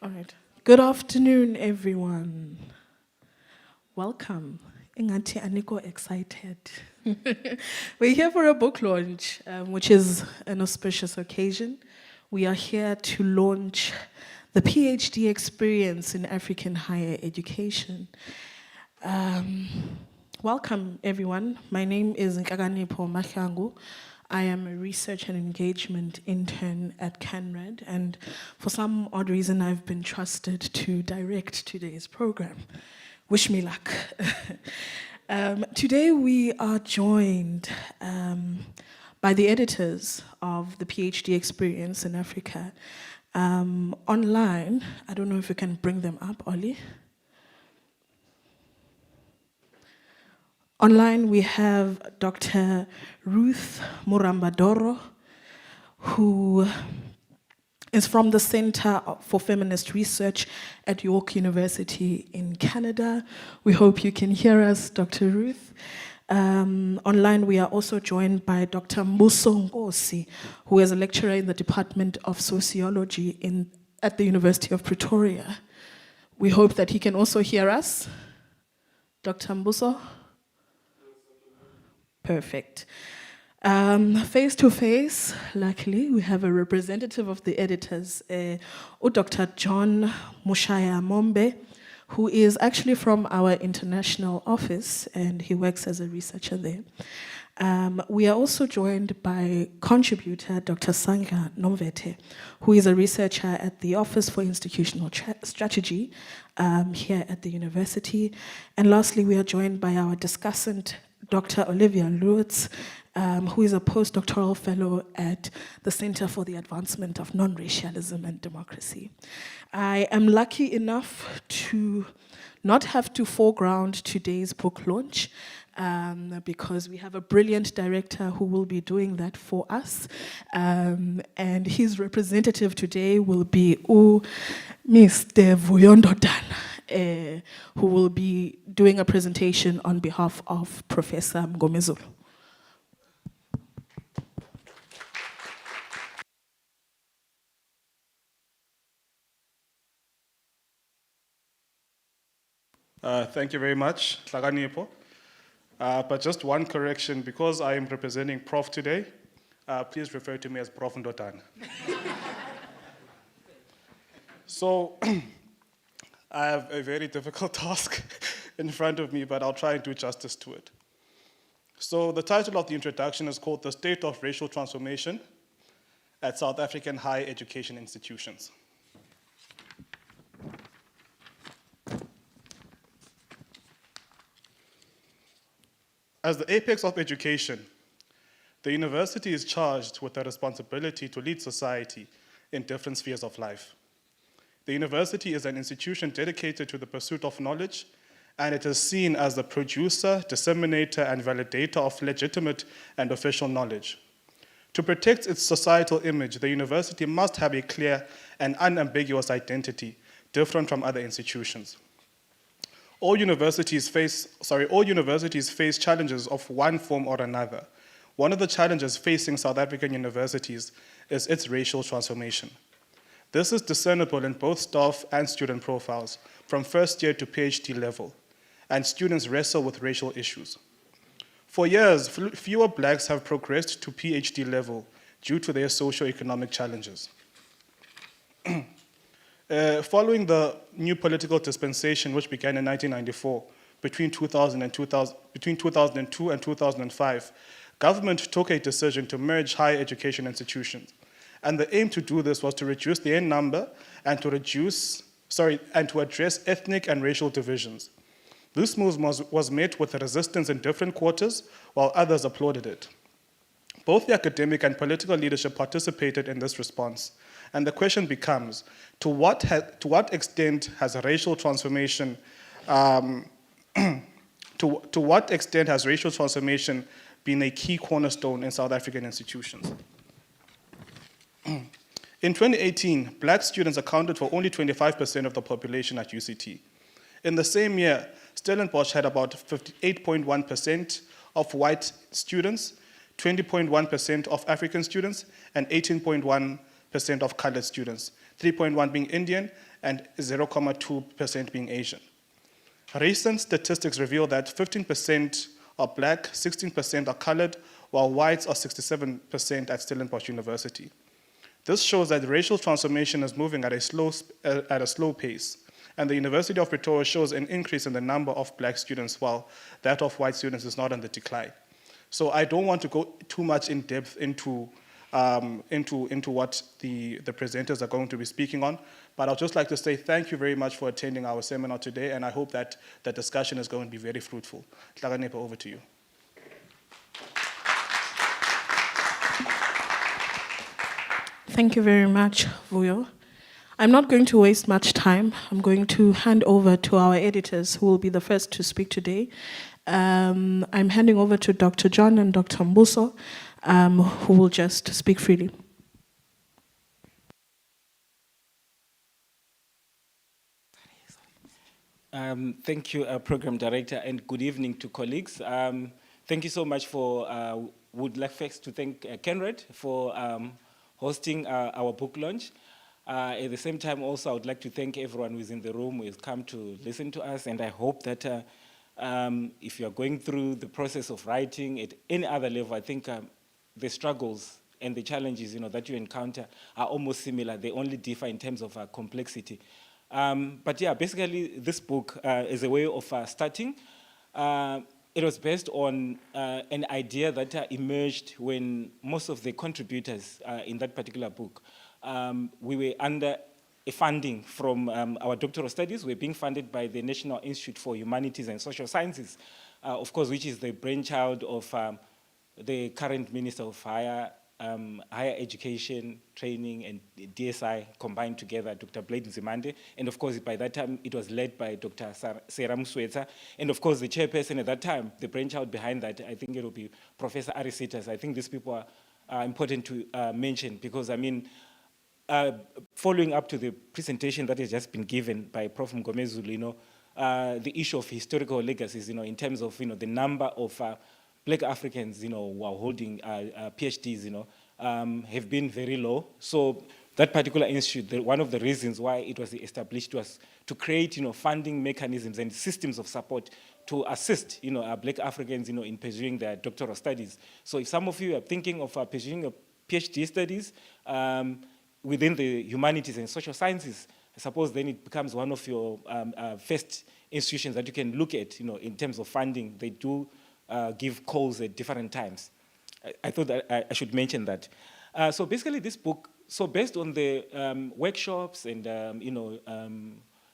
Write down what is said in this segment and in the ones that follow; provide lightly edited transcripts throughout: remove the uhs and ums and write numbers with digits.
All right. Good afternoon, everyone. Welcome. Ingathi aniko excited. We're here for a book launch, which is an auspicious occasion. We are here to launch the PhD experience in African higher education. Welcome, everyone. My name is Nkaganepo Mahlangu. I am a research and engagement intern at CanRed, and for some odd reason, I've been trusted to direct today's program. Wish me luck. Today, we are joined by the editors of the PhD experience in Africa. Online, I don't know if you can bring them up, Ollie. Online, we have Dr. Ruth Murambadoro, who is from the Center for Feminist Research at York University in Canada. We hope you can hear us, Dr. Ruth. Online, we are also joined by Dr. Mbuso Nkosi, who is a lecturer in the Department of Sociology at the University of Pretoria. We hope that he can also hear us. Dr. Mbuso? Perfect. Face to face, luckily, we have a representative of the editors, Dr. John Mushaya Mombe, who is actually from our international office, and he works as a researcher there. We are also joined by contributor Dr. Sanga Nomvete, who is a researcher at the Office for Institutional Strategy here at the university. And lastly, we are joined by our discussant, Dr. Olivia Lutz, who is a postdoctoral fellow at the Center for the Advancement of Non-Racialism and Democracy. I am lucky enough to not have to foreground today's book launch because we have a brilliant director who will be doing that for us. And his representative today will be Mr. Vuyondodan, who will be doing a presentation on behalf of Professor Mgomezulu. Thank you very much, Tlaganepo. But just one correction, because I am representing Prof today, please refer to me as Prof Ndotan. So, I have a very difficult task in front of me, but I'll try and do justice to it. So the title of the introduction is called The State of Racial Transformation at South African Higher Education Institutions. As the apex of education, the university is charged with the responsibility to lead society in different spheres of life. The university is an institution dedicated to the pursuit of knowledge, and it is seen as the producer, disseminator, and validator of legitimate and official knowledge. To protect its societal image, the university must have a clear and unambiguous identity, different from other institutions. All universities face challenges of one form or another. One of the challenges facing South African universities is its racial transformation. This is discernible in both staff and student profiles, from first year to PhD level, and students wrestle with racial issues. For years, fewer blacks have progressed to PhD level due to their socioeconomic challenges. Following the new political dispensation, which began in 1994, between 2002 and 2005, government took a decision to merge higher education institutions. And the aim to do this was to reduce their number and to address ethnic and racial divisions. This move was met with resistance in different quarters, while others applauded it. Both the academic and political leadership participated in this response. And the question becomes, to what extent has racial transformation been a key cornerstone in South African institutions? In 2018, black students accounted for only 25% of the population at UCT. In the same year, Stellenbosch had about 58.1% of white students, 20.1% of African students, and 18.1% of colored students, 3.1% being Indian and 0.2% being Asian. Recent statistics reveal that 15% are black, 16% are colored, while whites are 67% at Stellenbosch University. This shows that racial transformation is moving at a slow pace, and the University of Pretoria shows an increase in the number of black students, while that of white students is not on the decline. So I don't want to go too much in depth into what the presenters are going to be speaking on, but I'd just like to say thank you very much for attending our seminar today, and I hope that the discussion is going to be very fruitful. Hlakanepa, over to you. Thank you very much, Vuyo. I'm not going to waste much time. I'm going to hand over to our editors, who will be the first to speak today. I'm handing over to Dr. John and Dr. Mbuso, who will just speak freely. Thank you, Program Director, and good evening to colleagues. Thank you so much for, would like first to thank Kenred for hosting our book launch. At the same time, also, I would like to thank everyone who is in the room, who has come to listen to us, and I hope that if you are going through the process of writing at any other level, I think the struggles and the challenges that you encounter are almost similar. They only differ in terms of complexity. But yeah, basically, this book is a way of starting. It was based on an idea that emerged when most of the contributors in that particular book, we were under a funding from our doctoral studies. We're being funded by the National Institute for Humanities and Social Sciences, of course, which is the brainchild of the current Minister of Higher Education, Training, and DSI combined together, Dr. Blade Nzimande. And of course, by that time, it was led by Dr. Sera Msweta. And of course, the chairperson at that time, the brainchild behind that, I think it will be Professor Arisitas. I think these people are important to mention because, I mean, following up to the presentation that has just been given by Prof. Mgomezulu, the issue of historical legacies, in terms of, the number of Black Africans, who are holding PhDs, have been very low. So that particular institute, one of the reasons why it was established was to create, funding mechanisms and systems of support to assist, Black Africans, in pursuing their doctoral studies. So if some of you are thinking of pursuing a PhD studies within the humanities and social sciences, I suppose then it becomes one of your first institutions that you can look at, in terms of funding. They do give calls at different times. I thought that I should mention that. So basically this book, so based on the workshops and,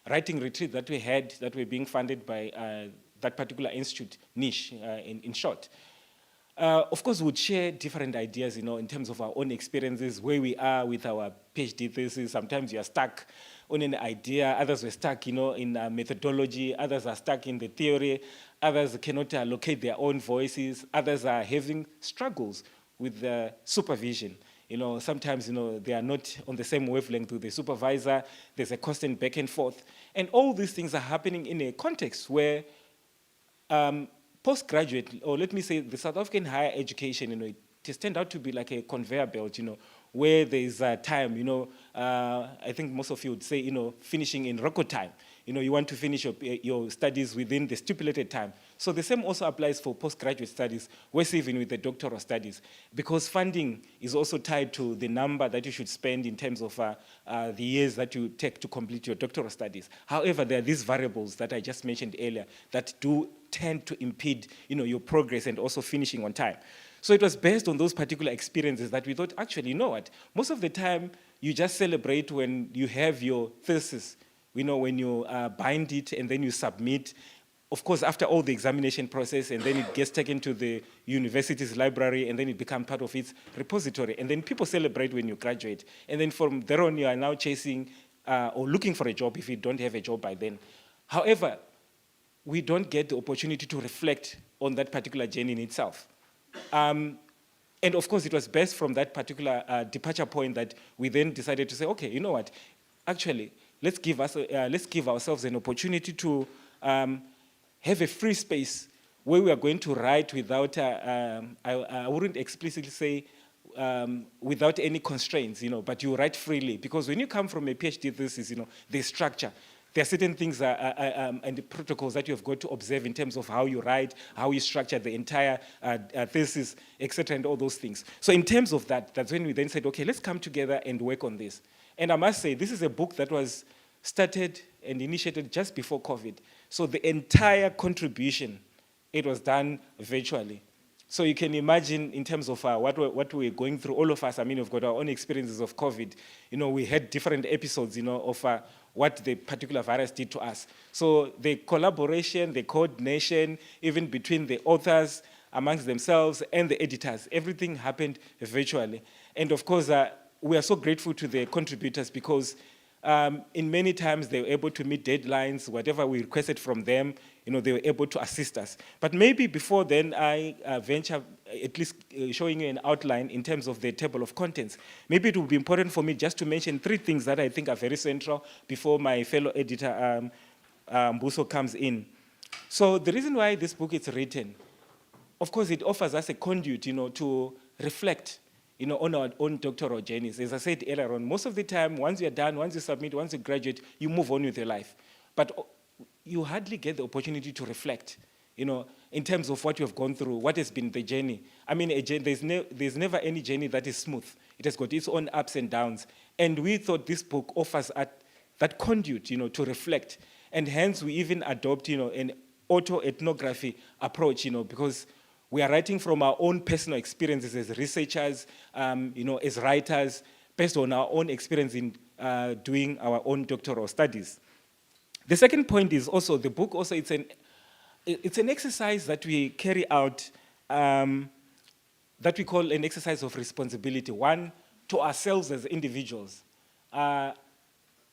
writing retreat that we had, that were being funded by that particular institute, niche, in short. Of course, we would share different ideas, in terms of our own experiences, where we are with our PhD thesis. Sometimes you are stuck on an idea, others were stuck, in methodology, others are stuck in the theory, others cannot locate their own voices, others are having struggles with the supervision. Sometimes, they are not on the same wavelength with the supervisor. There's a constant back and forth. And all these things are happening in a context where postgraduate, or let me say the South African higher education, it has turned out to be like a conveyor belt, where there's time, I think most of you would say, finishing in record time. You want to finish your studies within the stipulated time. So the same also applies for postgraduate studies, worse even with the doctoral studies, because funding is also tied to the number that you should spend in terms of the years that you take to complete your doctoral studies. However, there are these variables that I just mentioned earlier that do tend to impede, your progress and also finishing on time. So it was based on those particular experiences that we thought, actually, you know what? Most of the time, you just celebrate when you have your thesis, when you bind it and then you submit. Of course, after all the examination process, and then it gets taken to the university's library, and then it becomes part of its repository. And then people celebrate when you graduate. And then from there on, you are now chasing or looking for a job if you don't have a job by then. However, we don't get the opportunity to reflect on that particular journey in itself. And of course, it was based from that particular departure point that we then decided to say, okay, you know what? Actually, let's give ourselves an opportunity to have a free space where we are going to write without, I wouldn't explicitly say without any constraints, but you write freely. Because when you come from a PhD thesis, there's structure. There are certain things and the protocols that you have got to observe in terms of how you write, how you structure the entire thesis, etc., and all those things. So in terms of that, that's when we then said, okay, let's come together and work on this. And I must say, this is a book that was started and initiated just before COVID. So the entire contribution, it was done virtually. So you can imagine in terms of what we're going through, all of us, we've got our own experiences of COVID. We had different episodes, of what the particular virus did to us. So the collaboration, the coordination, even between the authors, amongst themselves, and the editors, everything happened virtually. And of course, we are so grateful to the contributors because in many times they were able to meet deadlines, whatever we requested from them, they were able to assist us. But maybe before then, I venture at least showing you an outline in terms of the table of contents. Maybe it would be important for me just to mention 3 things that I think are very central before my fellow editor, Mbuso, comes in. So the reason why this book is written, of course, it offers us a conduit, to reflect on our own doctoral journeys. As I said earlier on, most of the time, once you're done, once you submit, once you graduate, you move on with your life. But you hardly get the opportunity to reflect, in terms of what you have gone through, what has been the journey. There's never any journey that is smooth. It has got its own ups and downs. And we thought this book offers that conduit, to reflect. And hence, we even adopt, an autoethnography approach, because we are writing from our own personal experiences as researchers, as writers, based on our own experience in doing our own doctoral studies. The second point is also, the book also, it's an exercise that we carry out that we call an exercise of responsibility, one to ourselves as individuals. I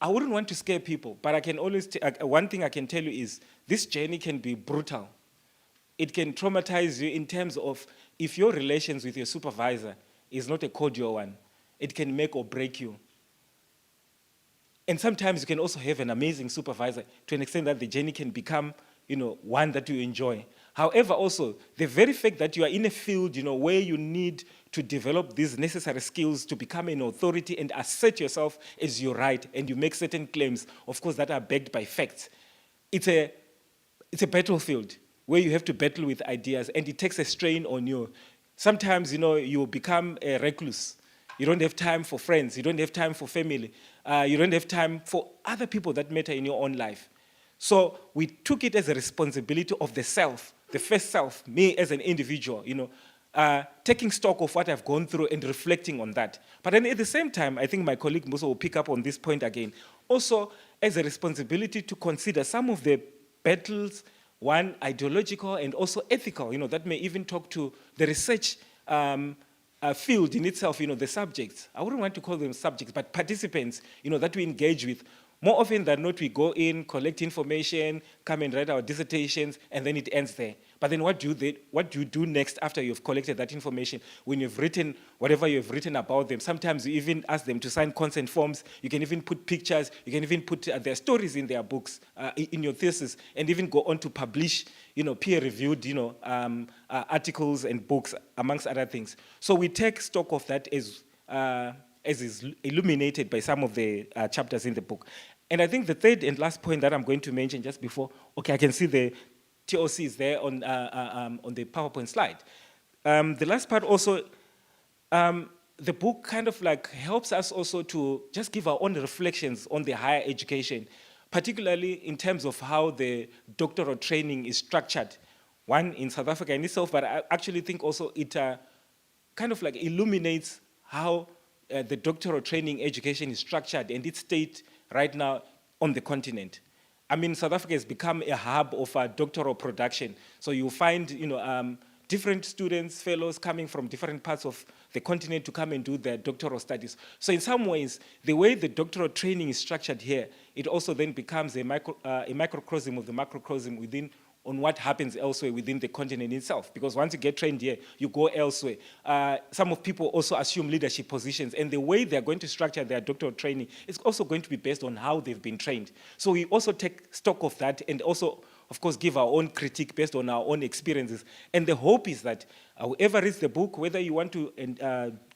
wouldn't want to scare people, but I can always, one thing I can tell you is this journey can be brutal. It can traumatize you in terms of if your relations with your supervisor is not a cordial one, it can make or break you. And sometimes you can also have an amazing supervisor to an extent that the journey can become, one that you enjoy. However, also, the very fact that you are in a field, where you need to develop these necessary skills to become an authority and assert yourself as you write and you make certain claims, of course, that are backed by facts. It's a battlefield where you have to battle with ideas, and it takes a strain on you. Sometimes, you become a recluse. You don't have time for friends. You don't have time for family. You don't have time for other people that matter in your own life. So we took it as a responsibility of the self, the first self, me as an individual, taking stock of what I've gone through and reflecting on that. But then at the same time, I think my colleague Musa will pick up on this point again, also as a responsibility to consider some of the battles, one, ideological and also ethical, that may even talk to the research field in itself, the subjects. I wouldn't want to call them subjects, but participants, that we engage with. More often than not, we go in, collect information, come and write our dissertations, and then it ends there. But then what do you do next after you've collected that information? When you've written whatever you've written about them, sometimes you even ask them to sign consent forms. You can even put pictures. You can even put their stories in their books, in your thesis, and even go on to publish, peer-reviewed, articles and books, amongst other things. So we take stock of that as is illuminated by some of the chapters in the book. And I think the third and last point that I'm going to mention just before, okay, I can see the TOC is there on the PowerPoint slide. The last part also, the book kind of like helps us also to just give our own reflections on the higher education, particularly in terms of how the doctoral training is structured. One, in South Africa in itself, but I actually think also it kind of like illuminates how the doctoral training education is structured and its state right now on the continent. I mean, South Africa has become a hub of doctoral production. So you find, different students, fellows coming from different parts of the continent to come and do their doctoral studies. So in some ways, the way the doctoral training is structured here, it also then becomes a microcosm of the macrocosm within on what happens elsewhere within the continent itself. Because once you get trained here, you go elsewhere. Some of people also assume leadership positions, and the way they're going to structure their doctoral training is also going to be based on how they've been trained. So we also take stock of that and also, of course, give our own critique based on our own experiences. And the hope is that whoever reads the book, whether you want to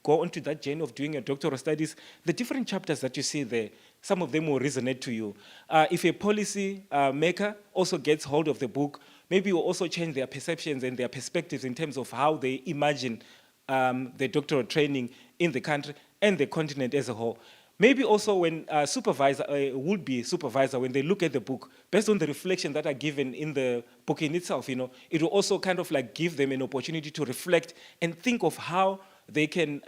go onto that journey of doing your doctoral studies, the different chapters that you see there, some of them will resonate to you. If a policy maker also gets hold of the book, maybe will also change their perceptions and their perspectives in terms of how they imagine the doctoral training in the country and the continent as a whole. Maybe also when would-be supervisor, when they look at the book, based on the reflection that are given in the book in itself, it will also kind of like give them an opportunity to reflect and think of how they can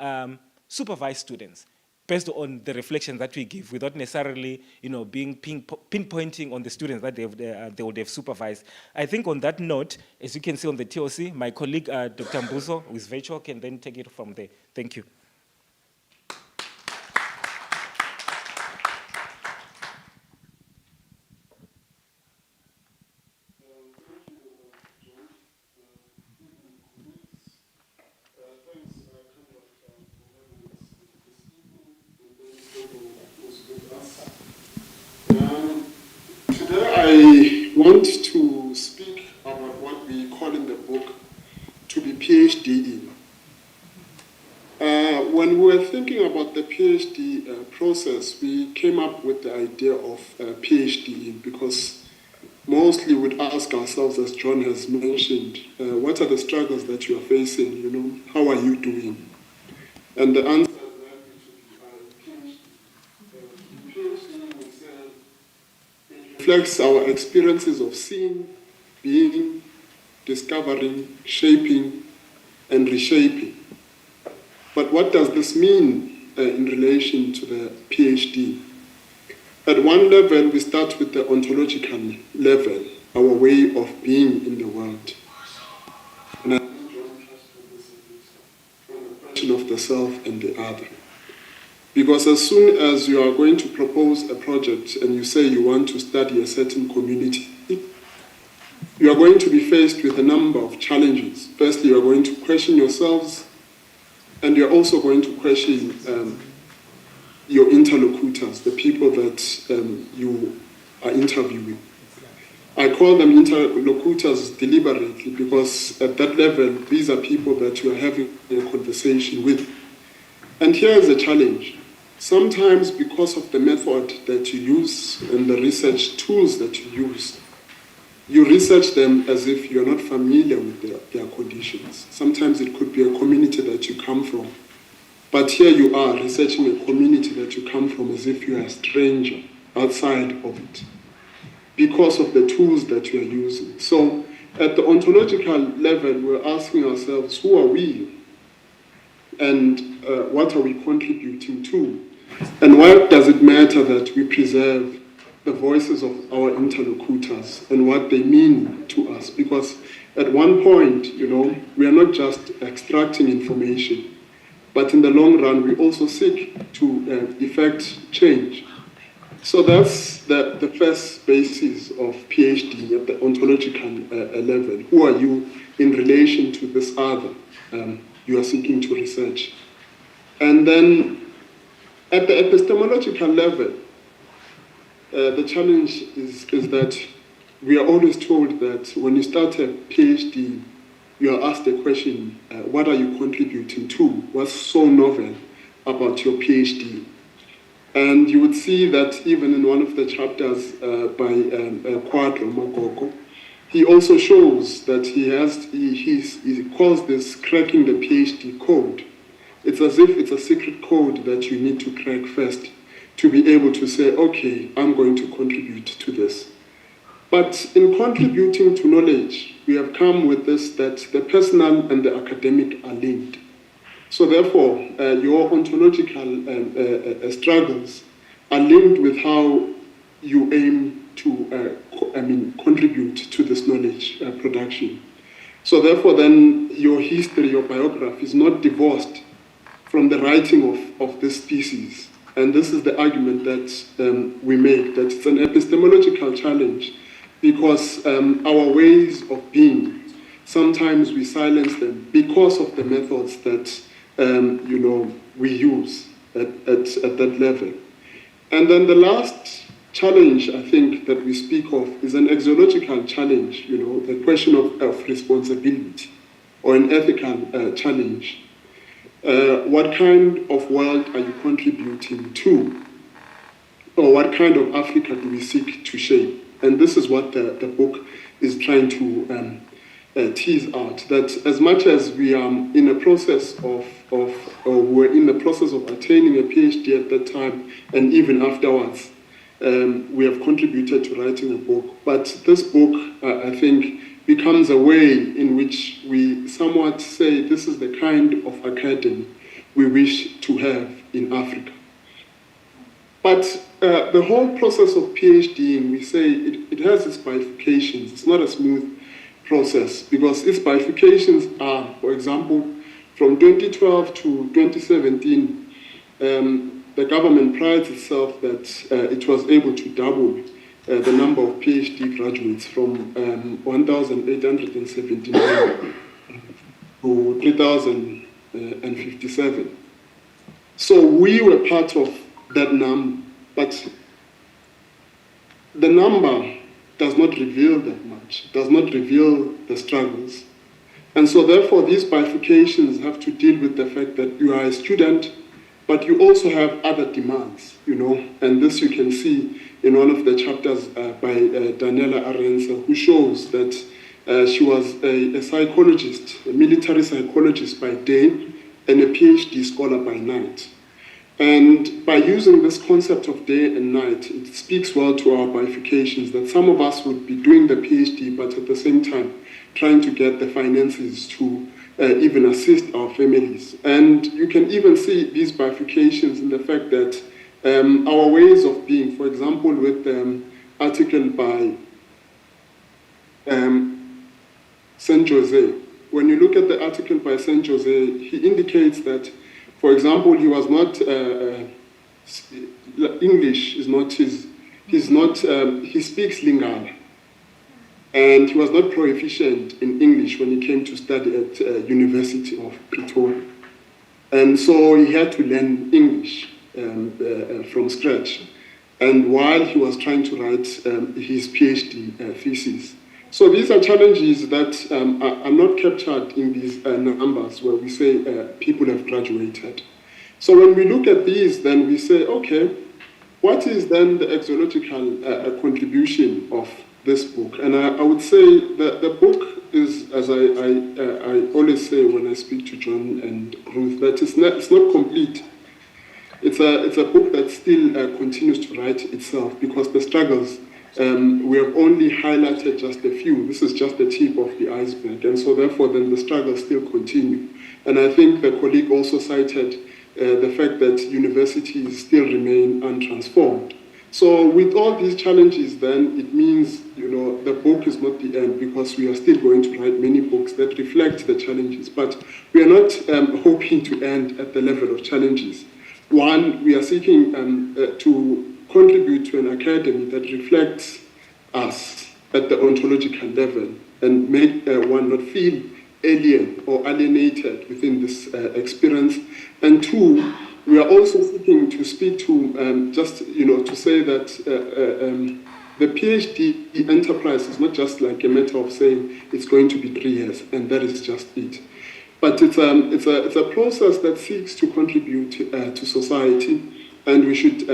supervise students based on the reflections that we give, without necessarily, being pinpointing on the students that they would have supervised. I think on that note, as you can see on the TOC, my colleague, Dr. Mbuso, who is virtual, can then take it from there. Thank you. I want to speak about what we call in the book to be PhD in. When we were thinking about the PhD process, we came up with the idea of PhD in because mostly we'd ask ourselves, as John has mentioned, what are the struggles that you are facing, how are you doing? And the answer reflects our experiences of seeing, being, discovering, shaping, and reshaping. But what does this mean in relation to the PhD? At one level, we start with the ontological level, our way of being in the world. And I think John touched on this a bit, on the question of the self and the other. Because as soon as you are going to propose a project and you say you want to study a certain community, you are going to be faced with a number of challenges. Firstly, you are going to question yourselves, and you're also going to question your interlocutors, the people that you are interviewing. I call them interlocutors deliberately because at that level, these are people that you are having a conversation with. And here is a challenge. Sometimes because of the method that you use and the research tools that you use, you research them as if you're not familiar with their conditions. Sometimes it could be a community that you come from, but here you are researching a community that you come from as if you're a stranger outside of it because of the tools that you are using. So at the ontological level, we're asking ourselves, who are we? And what are we contributing to? And why does it matter that we preserve the voices of our interlocutors and what they mean to us? Because at one point, we are not just extracting information, but in the long run, we also seek to effect change. So that's the first basis of PhD at the ontological level. Who are you in relation to this other you are seeking to research? And then at the epistemological level, the challenge is that we are always told that when you start a PhD, you are asked the question, what are you contributing to? What's so novel about your PhD? And you would see that even in one of the chapters by Quadro Magoko, he also shows that he calls this cracking the PhD code. It's as if it's a secret code that you need to crack first to be able to say, okay, I'm going to contribute to this. But in contributing to knowledge, we have come with this that the personal and the academic are linked. So therefore, your ontological struggles are linked with how you aim to contribute to this knowledge production. So therefore then your history, your biography is not divorced from the writing of this thesis. And this is the argument that we make, that it's an epistemological challenge because our ways of being, sometimes we silence them because of the methods that we use at that level. And then the last challenge, I think, that we speak of is an axiological challenge, the question of responsibility, or an ethical challenge. What kind of world are you contributing to? Or what kind of Africa do we seek to shape? And this is what the book is trying to tease out, that as much as we are in a process we're in the process of attaining a PhD at that time, and even afterwards, we have contributed to writing a book. But this book, I think, becomes a way in which we somewhat say this is the kind of academy we wish to have in Africa. But the whole process of PhD, we say it has its bifurcations. It's not a smooth process because its bifurcations are, for example, from 2012 to 2017, the government prides itself that it was able to double the number of PhD graduates from 1,879 to 3,057. So we were part of that number, but the number does not reveal that much, does not reveal the struggles. And so therefore these bifurcations have to deal with the fact that you are a student, but you also have other demands, and this you can see in one of the chapters by Daniela Arenza, who shows that she was a psychologist, a military psychologist by day, and a PhD scholar by night. And by using this concept of day and night, it speaks well to our bifurcations, that some of us would be doing the PhD, but at the same time, trying to get the finances to even assist our families. And you can even see these bifurcations in the fact that our ways of being, for example, with the article by Saint Jose, when you look at the article by Saint Jose, he indicates that, for example, he was not, English is not his, he speaks Lingala. And he was not proficient in English when he came to study at University of Pretoria. And so he had to learn English from scratch. And while he was trying to write his PhD thesis. So these are challenges that are not captured in these numbers where we say people have graduated. So when we look at these, then we say, okay, what is then the axiological contribution of this book? And I would say that the book is, as I always say when I speak to John and Ruth, that it's not complete. It's a book that still continues to write itself because the struggles, we have only highlighted just a few. This is just the tip of the iceberg. And so therefore then the struggles still continue. And I think the colleague also cited the fact that universities still remain untransformed. So with all these challenges then, it means, the book is not the end because we are still going to write many books that reflect the challenges. But we are not hoping to end at the level of challenges. One, we are seeking to contribute to an academy that reflects us at the ontological level and make one not feel alien or alienated within this experience. And two, we are also seeking to speak to to say that the PhD enterprise is not just like a matter of saying it's going to be 3 years and that is just it. But it's a process that seeks to contribute to society, and we should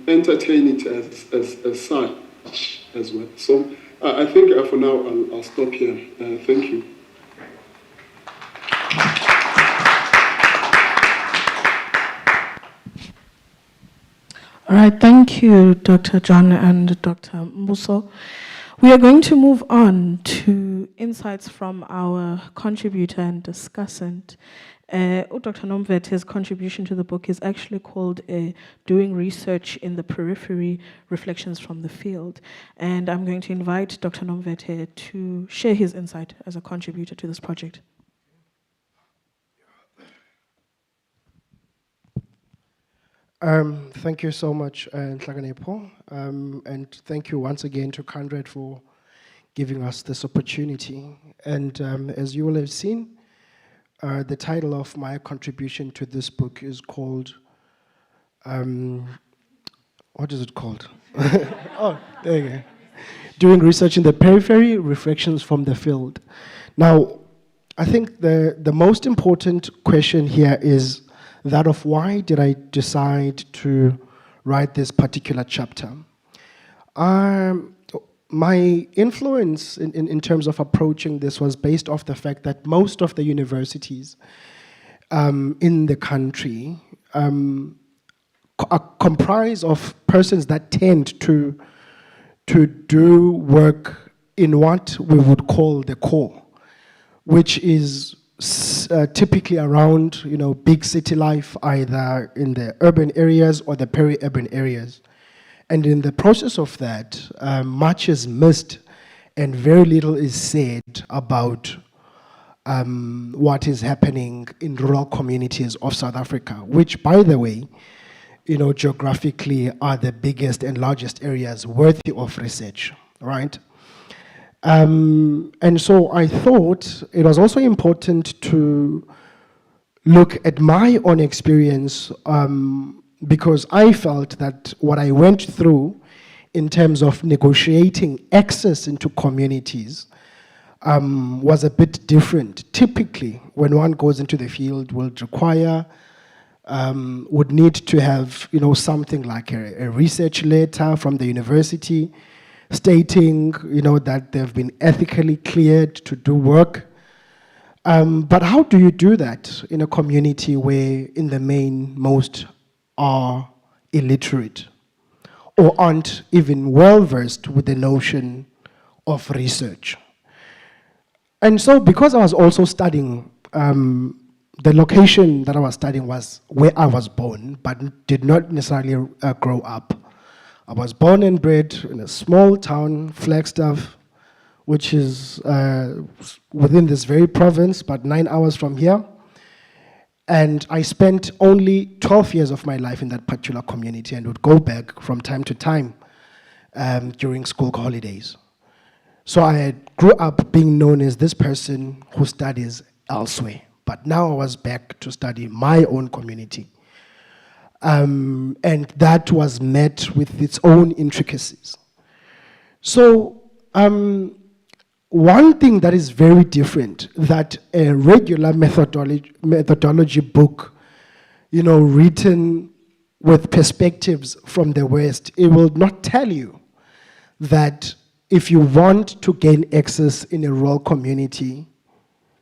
entertain it as such as well. So I think for now I'll stop here. Thank you. All right, thank you, Dr. John and Dr. Mbuso. We are going to move on to insights from our contributor and discussant. Dr. Nomvete's contribution to the book is actually called Doing Research in the Periphery, Reflections from the Field. And I'm going to invite Dr. Nomvete to share his insight as a contributor to this project. Thank you so much, Nhlakanepo, and thank you once again to Conrad for giving us this opportunity. And as you will have seen, the title of my contribution to this book is called, what is it called? Oh, there you go. Doing Research in the Periphery, Reflections from the Field. Now, I think the most important question here is that of why did I decide to write this particular chapter. My influence in terms of approaching this was based off the fact that most of the universities in the country are comprised of persons that tend to do work in what we would call the core, which is typically around, big city life, either in the urban areas or the peri-urban areas. And in the process of that, much is missed and very little is said about what is happening in rural communities of South Africa, which, by the way, geographically are the biggest and largest areas worthy of research, right? And so I thought it was also important to look at my own experience because I felt that what I went through in terms of negotiating access into communities was a bit different. Typically, when one goes into the field, would need to have something like a research letter from the university stating, that they've been ethically cleared to do work. But how do you do that in a community where, in the main, most are illiterate or aren't even well-versed with the notion of research? And so, because I was also studying, the location that I was studying was where I was born, but did not necessarily grow up. I was born and bred in a small town, Flagstaff, which is within this very province, but 9 hours from here. And I spent only 12 years of my life in that particular community and would go back from time to time during school holidays. So I grew up being known as this person who studies elsewhere. But now I was back to study my own community. And that was met with its own intricacies. So one thing that is very different, that a regular methodology book, written with perspectives from the West, it will not tell you that if you want to gain access in a rural community,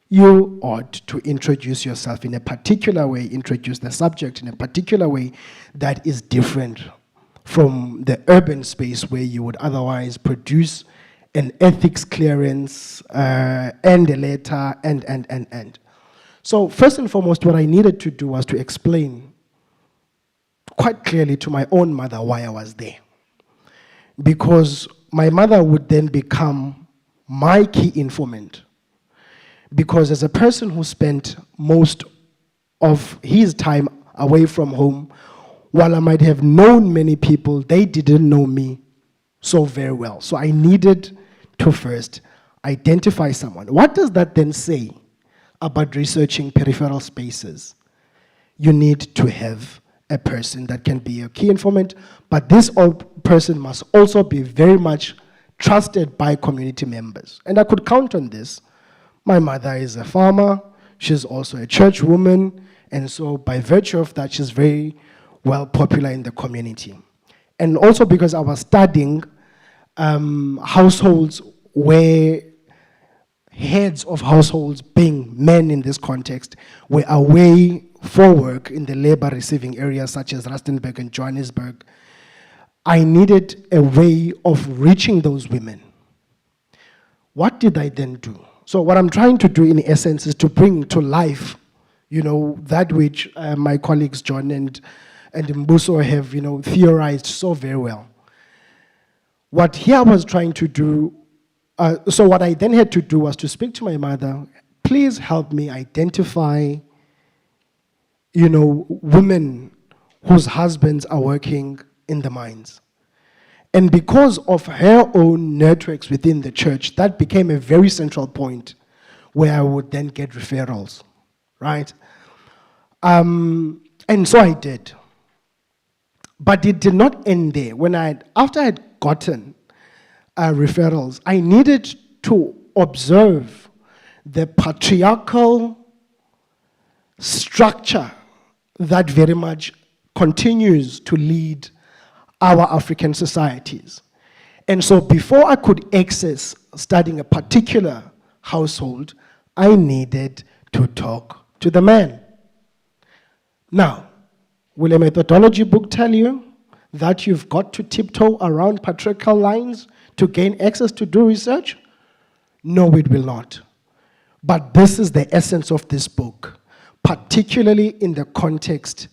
you ought to introduce yourself in a particular way, introduce the subject in a particular way that is different from the urban space where you would otherwise produce an ethics clearance and a letter and. So first and foremost, what I needed to do was to explain quite clearly to my own mother why I was there. Because my mother would then become my key informant. Because as a person who spent most of his time away from home, while I might have known many people, they didn't know me so very well. So I needed to first identify someone. What does that then say about researching peripheral spaces? You need to have a person that can be a key informant, but this person must also be very much trusted by community members. And I could count on this. My mother is a farmer, she's also a church woman, and so by virtue of that, she's very well popular in the community. And also because I was studying households where heads of households, being men in this context, were away for work in the labor receiving areas such as Rustenburg and Johannesburg, I needed a way of reaching those women. What did I then do? So what I'm trying to do in essence is to bring to life, that which my colleagues John and Mbuso have, theorized so very well. What here I was trying to do, so what I then had to do was to speak to my mother, please help me identify, women whose husbands are working in the mines. And because of her own networks within the church, that became a very central point where I would then get referrals, right? And so I did. But it did not end there. After I had gotten referrals, I needed to observe the patriarchal structure that very much continues to lead our African societies. And so before I could access studying a particular household, I needed to talk to the man. Now, will a methodology book tell you that you've got to tiptoe around patriarchal lines to gain access to do research? No, it will not. But this is the essence of this book, particularly in the context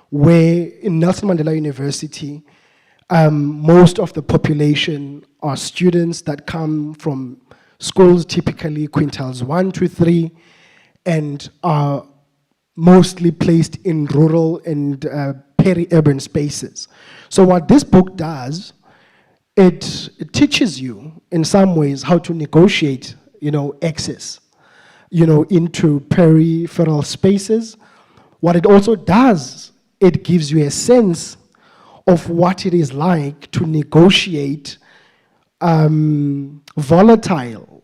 where in Nelson Mandela University, most of the population are students that come from schools, typically quintiles 1 to 3, and are mostly placed in rural and peri-urban spaces. So what this book does, it teaches you in some ways how to negotiate, access, into peripheral spaces. What it also does, it gives you a sense of what it is like to negotiate volatile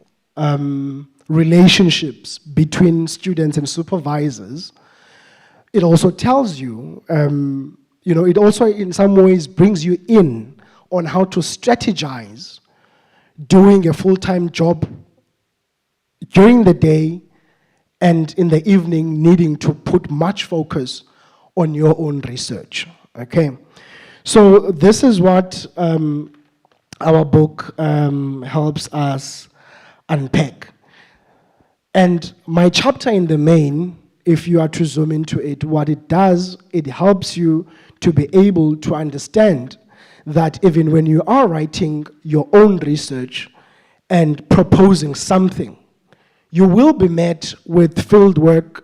relationships between students and supervisors. It also tells you, it also in some ways brings you in on how to strategize doing a full-time job during the day and in the evening needing to put much focus on your own research, okay? So this is what our book helps us unpack. And my chapter in the main, if you are to zoom into it, what it does, it helps you to be able to understand that even when you are writing your own research and proposing something, you will be met with fieldwork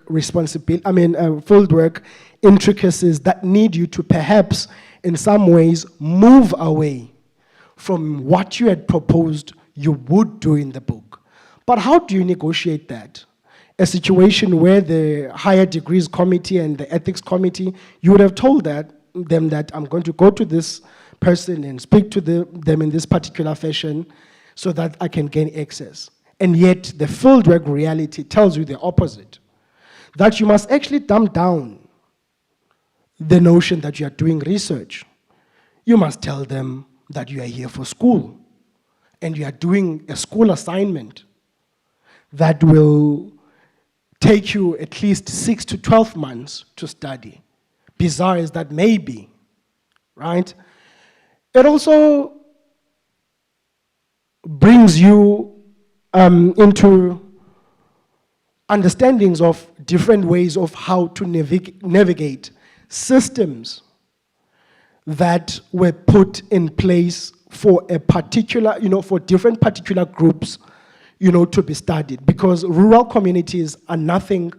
fieldwork intricacies that need you to perhaps in some ways move away from what you had proposed you would do in the book. But how do you negotiate that? A situation where the higher degrees committee and the ethics committee, you would have told them that I'm going to go to this person and speak to them in this particular fashion so that I can gain access. And yet the fieldwork reality tells you the opposite, that you must actually dumb down the notion that you are doing research. You must tell them that you are here for school and you are doing a school assignment that will take you at least 6 to 12 months to study. Bizarre as that may be, right? It also brings you into understandings of different ways of how to navigate systems that were put in place for a particular, for different particular groups, to be studied. Because rural communities are nothing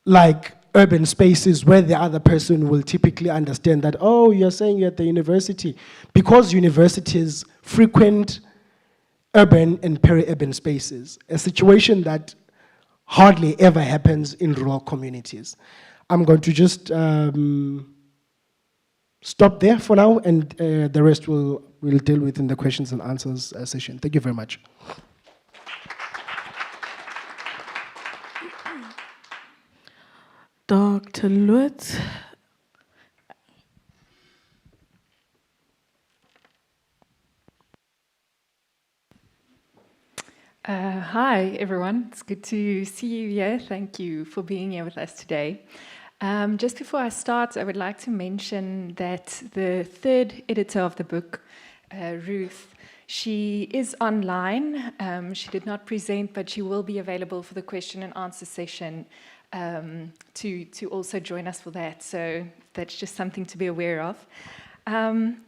like urban spaces where the other person will typically understand that, oh, you're saying you're at the university, because universities frequent urban and peri-urban spaces, a situation that hardly ever happens in rural communities. I'm going to just stop there for now, and the rest we'll deal with in the questions and answers session. Thank you very much. Dr. Lutz. Hi, everyone. It's good to see you here. Thank you for being here with us today. Just before I start, I would like to mention that the third editor of the book, Ruth, she is online. She did not present, but she will be available for the question and answer session to also join us for that. So that's just something to be aware of.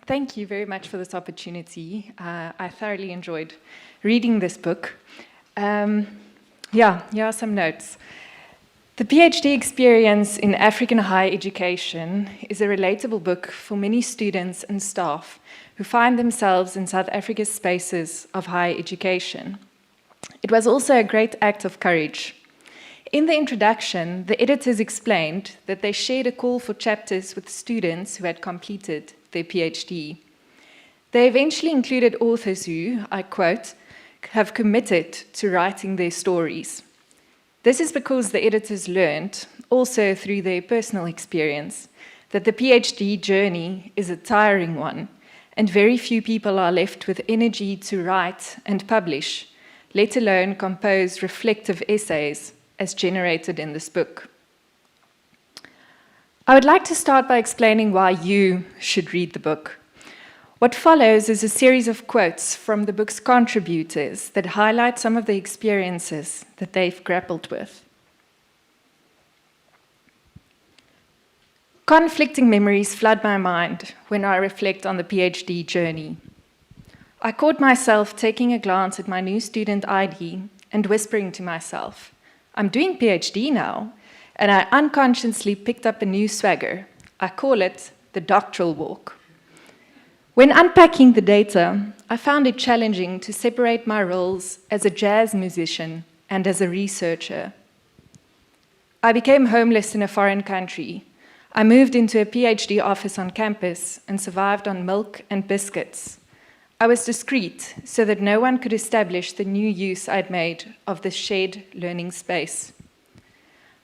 Thank you very much for this opportunity. I thoroughly enjoyed reading this book. Here are some notes. The PhD experience in African higher education is a relatable book for many students and staff who find themselves in South Africa's spaces of higher education. It was also a great act of courage. In the introduction, the editors explained that they shared a call for chapters with students who had completed their PhD. They eventually included authors who, I quote, have committed to writing their stories. This is because the editors learned, also through their personal experience, that the PhD journey is a tiring one, and very few people are left with energy to write and publish, let alone compose reflective essays as generated in this book. I would like to start by explaining why you should read the book. What follows is a series of quotes from the book's contributors that highlight some of the experiences that they've grappled with. Conflicting memories flood my mind when I reflect on the PhD journey. I caught myself taking a glance at my new student ID and whispering to myself, I'm doing PhD now, and I unconsciously picked up a new swagger. I call it the doctoral walk. When unpacking the data, I found it challenging to separate my roles as a jazz musician and as a researcher. I became homeless in a foreign country. I moved into a PhD office on campus and survived on milk and biscuits. I was discreet so that no one could establish the new use I'd made of this shared learning space.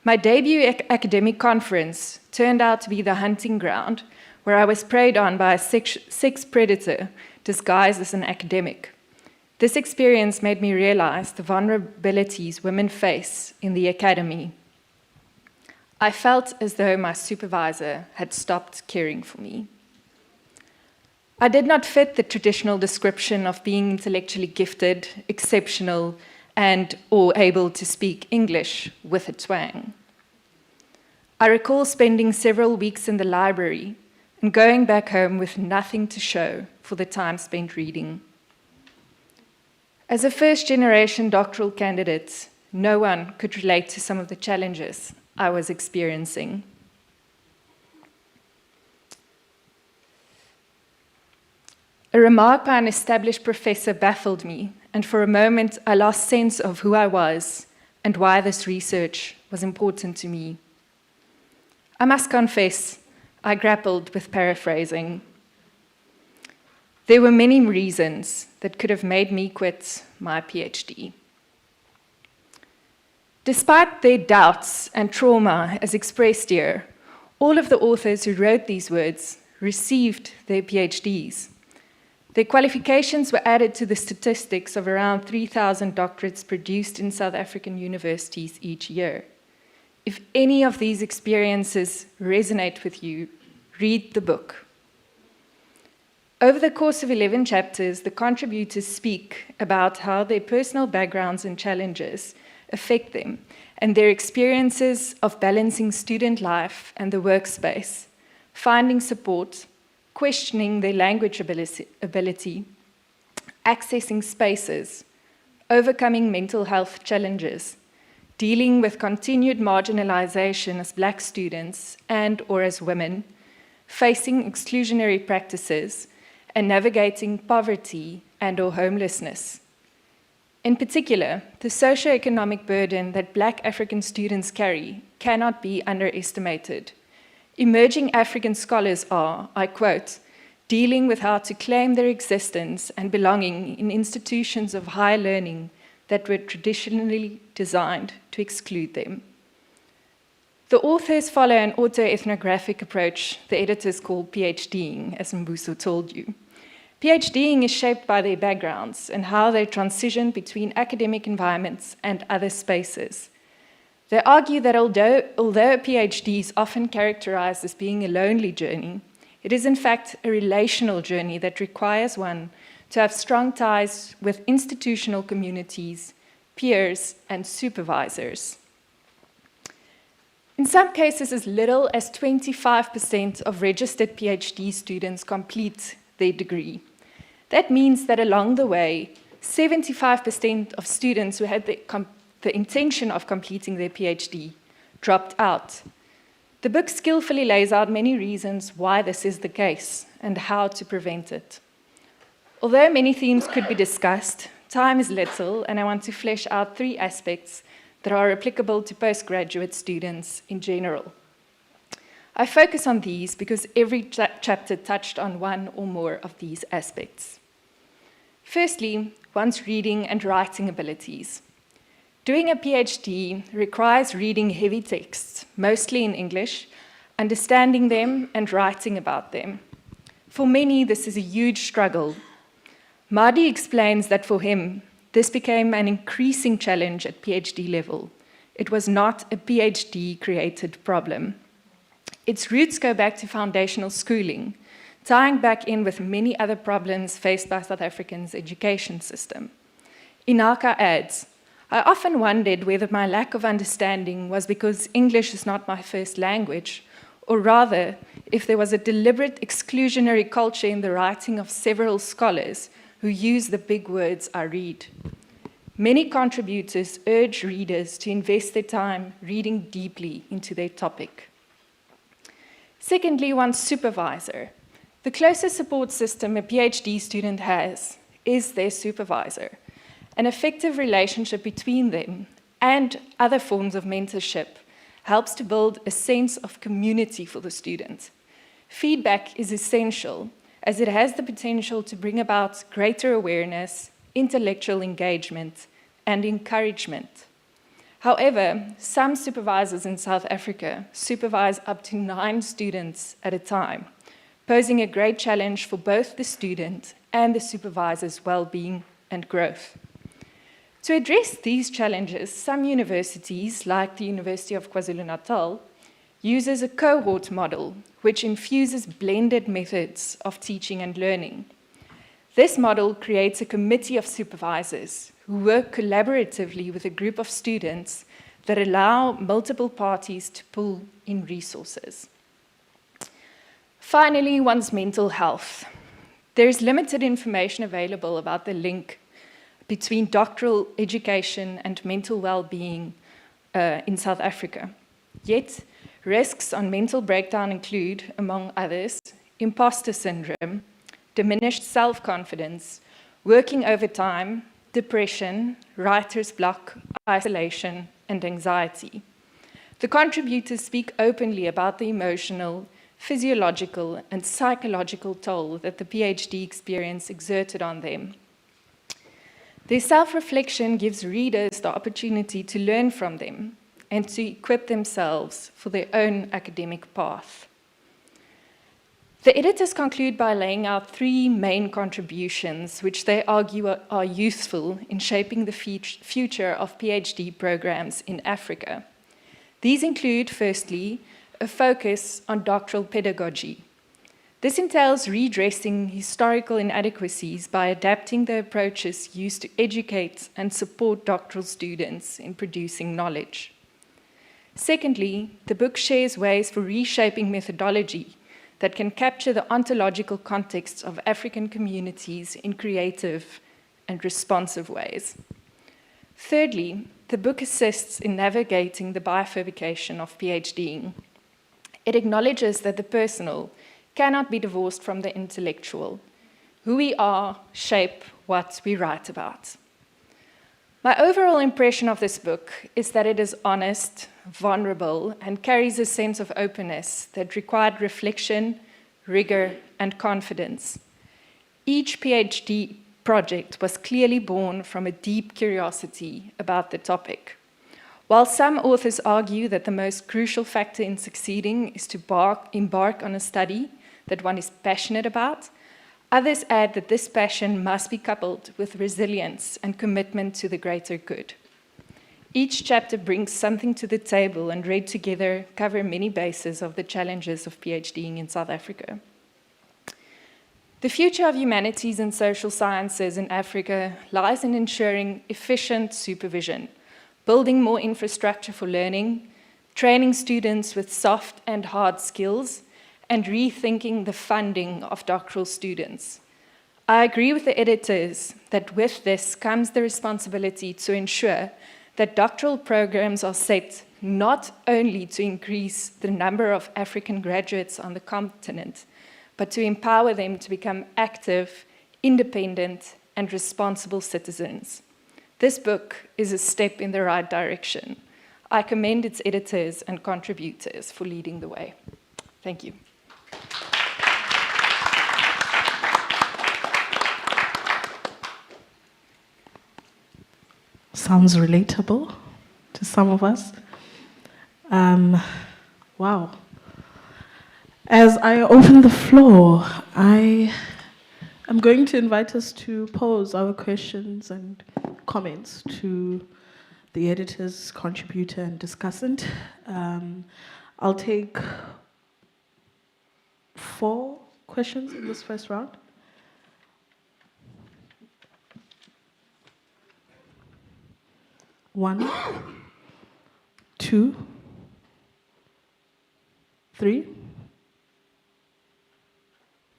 My debut academic conference turned out to be the hunting ground where I was preyed on by a sex predator disguised as an academic. This experience made me realize the vulnerabilities women face in the academy. I felt as though my supervisor had stopped caring for me. I did not fit the traditional description of being intellectually gifted, exceptional, and or able to speak English with a twang. I recall spending several weeks in the library and going back home with nothing to show for the time spent reading. As a first-generation doctoral candidate, no one could relate to some of the challenges I was experiencing. A remark by an established professor baffled me, and for a moment I lost sense of who I was and why this research was important to me. I must confess, I grappled with paraphrasing. There were many reasons that could have made me quit my PhD. Despite their doubts and trauma as expressed here, all of the authors who wrote these words received their PhDs. Their qualifications were added to the statistics of around 3,000 doctorates produced in South African universities each year. If any of these experiences resonate with you, read the book. Over the course of 11 chapters, the contributors speak about how their personal backgrounds and challenges affect them and their experiences of balancing student life and the workspace, finding support, questioning their language ability, accessing spaces, overcoming mental health challenges, dealing with continued marginalization as Black students and or as women, facing exclusionary practices, and navigating poverty and or homelessness. In particular, the socioeconomic burden that Black African students carry cannot be underestimated. Emerging African scholars are, I quote, dealing with how to claim their existence and belonging in institutions of higher learning that were traditionally designed to exclude them. The authors follow an autoethnographic approach the editors call PhDing, as Mbuso told you. PhDing is shaped by their backgrounds and how they transition between academic environments and other spaces. They argue that although a PhD is often characterized as being a lonely journey, it is in fact a relational journey that requires one to have strong ties with institutional communities, peers, and supervisors. In some cases, as little as 25% of registered PhD students complete their degree. That means that along the way, 75% of students who had the intention of completing their PhD dropped out. The book skillfully lays out many reasons why this is the case and how to prevent it. Although many themes could be discussed, time is little, and I want to flesh out 3 aspects that are applicable to postgraduate students in general. I focus on these because every chapter touched on one or more of these aspects. Firstly, one's reading and writing abilities. Doing a PhD requires reading heavy texts, mostly in English, understanding them and writing about them. For many, this is a huge struggle. Mahdi explains that for him, this became an increasing challenge at PhD level. It was not a PhD-created problem. Its roots go back to foundational schooling, tying back in with many other problems faced by South Africa's education system. Inaka adds, I often wondered whether my lack of understanding was because English is not my first language, or rather, if there was a deliberate exclusionary culture in the writing of several scholars who use the big words I read. Many contributors urge readers to invest their time reading deeply into their topic. Secondly, one's supervisor. The closest support system a PhD student has is their supervisor. An effective relationship between them and other forms of mentorship helps to build a sense of community for the student. Feedback is essential as it has the potential to bring about greater awareness, intellectual engagement, and encouragement. However, some supervisors in South Africa supervise up to 9 students at a time, posing a great challenge for both the student and the supervisor's well-being and growth. To address these challenges, some universities, like the University of KwaZulu-Natal, uses a cohort model which infuses blended methods of teaching and learning. This model creates a committee of supervisors who work collaboratively with a group of students that allow multiple parties to pull in resources. Finally, one's mental health. There is limited information available about the link between doctoral education and mental well-being in South Africa. Yet, risks on mental breakdown include, among others, imposter syndrome, diminished self-confidence, working overtime, depression, writer's block, isolation, and anxiety. The contributors speak openly about the emotional, physiological, and psychological toll that the PhD experience exerted on them. Their self-reflection gives readers the opportunity to learn from them and to equip themselves for their own academic path. The editors conclude by laying out 3 main contributions which they argue are useful in shaping the future of PhD programs in Africa. These include, firstly, a focus on doctoral pedagogy. This entails redressing historical inadequacies by adapting the approaches used to educate and support doctoral students in producing knowledge. Secondly, the book shares ways for reshaping methodology that can capture the ontological contexts of African communities in creative and responsive ways. Thirdly, the book assists in navigating the bifurcation of PhDing. It acknowledges that the personal cannot be divorced from the intellectual. Who we are shape what we write about. My overall impression of this book is that it is honest, vulnerable, and carries a sense of openness that required reflection, rigor, and confidence. Each PhD project was clearly born from a deep curiosity about the topic. While some authors argue that the most crucial factor in succeeding is to embark on a study that one is passionate about, others add that this passion must be coupled with resilience and commitment to the greater good. Each chapter brings something to the table and read together cover many bases of the challenges of PhDing in South Africa. The future of humanities and social sciences in Africa lies in ensuring efficient supervision, building more infrastructure for learning, training students with soft and hard skills, and rethinking the funding of doctoral students. I agree with the editors that with this comes the responsibility to ensure that doctoral programs are set not only to increase the number of African graduates on the continent, but to empower them to become active, independent, and responsible citizens. This book is a step in the right direction. I commend its editors and contributors for leading the way. Thank you. Sounds relatable to some of us. Wow. As I open the floor, I am going to invite us to pose our questions and comments to the editors, contributor, and discussant. I'll take 4 questions in this first round. One, 2, 3.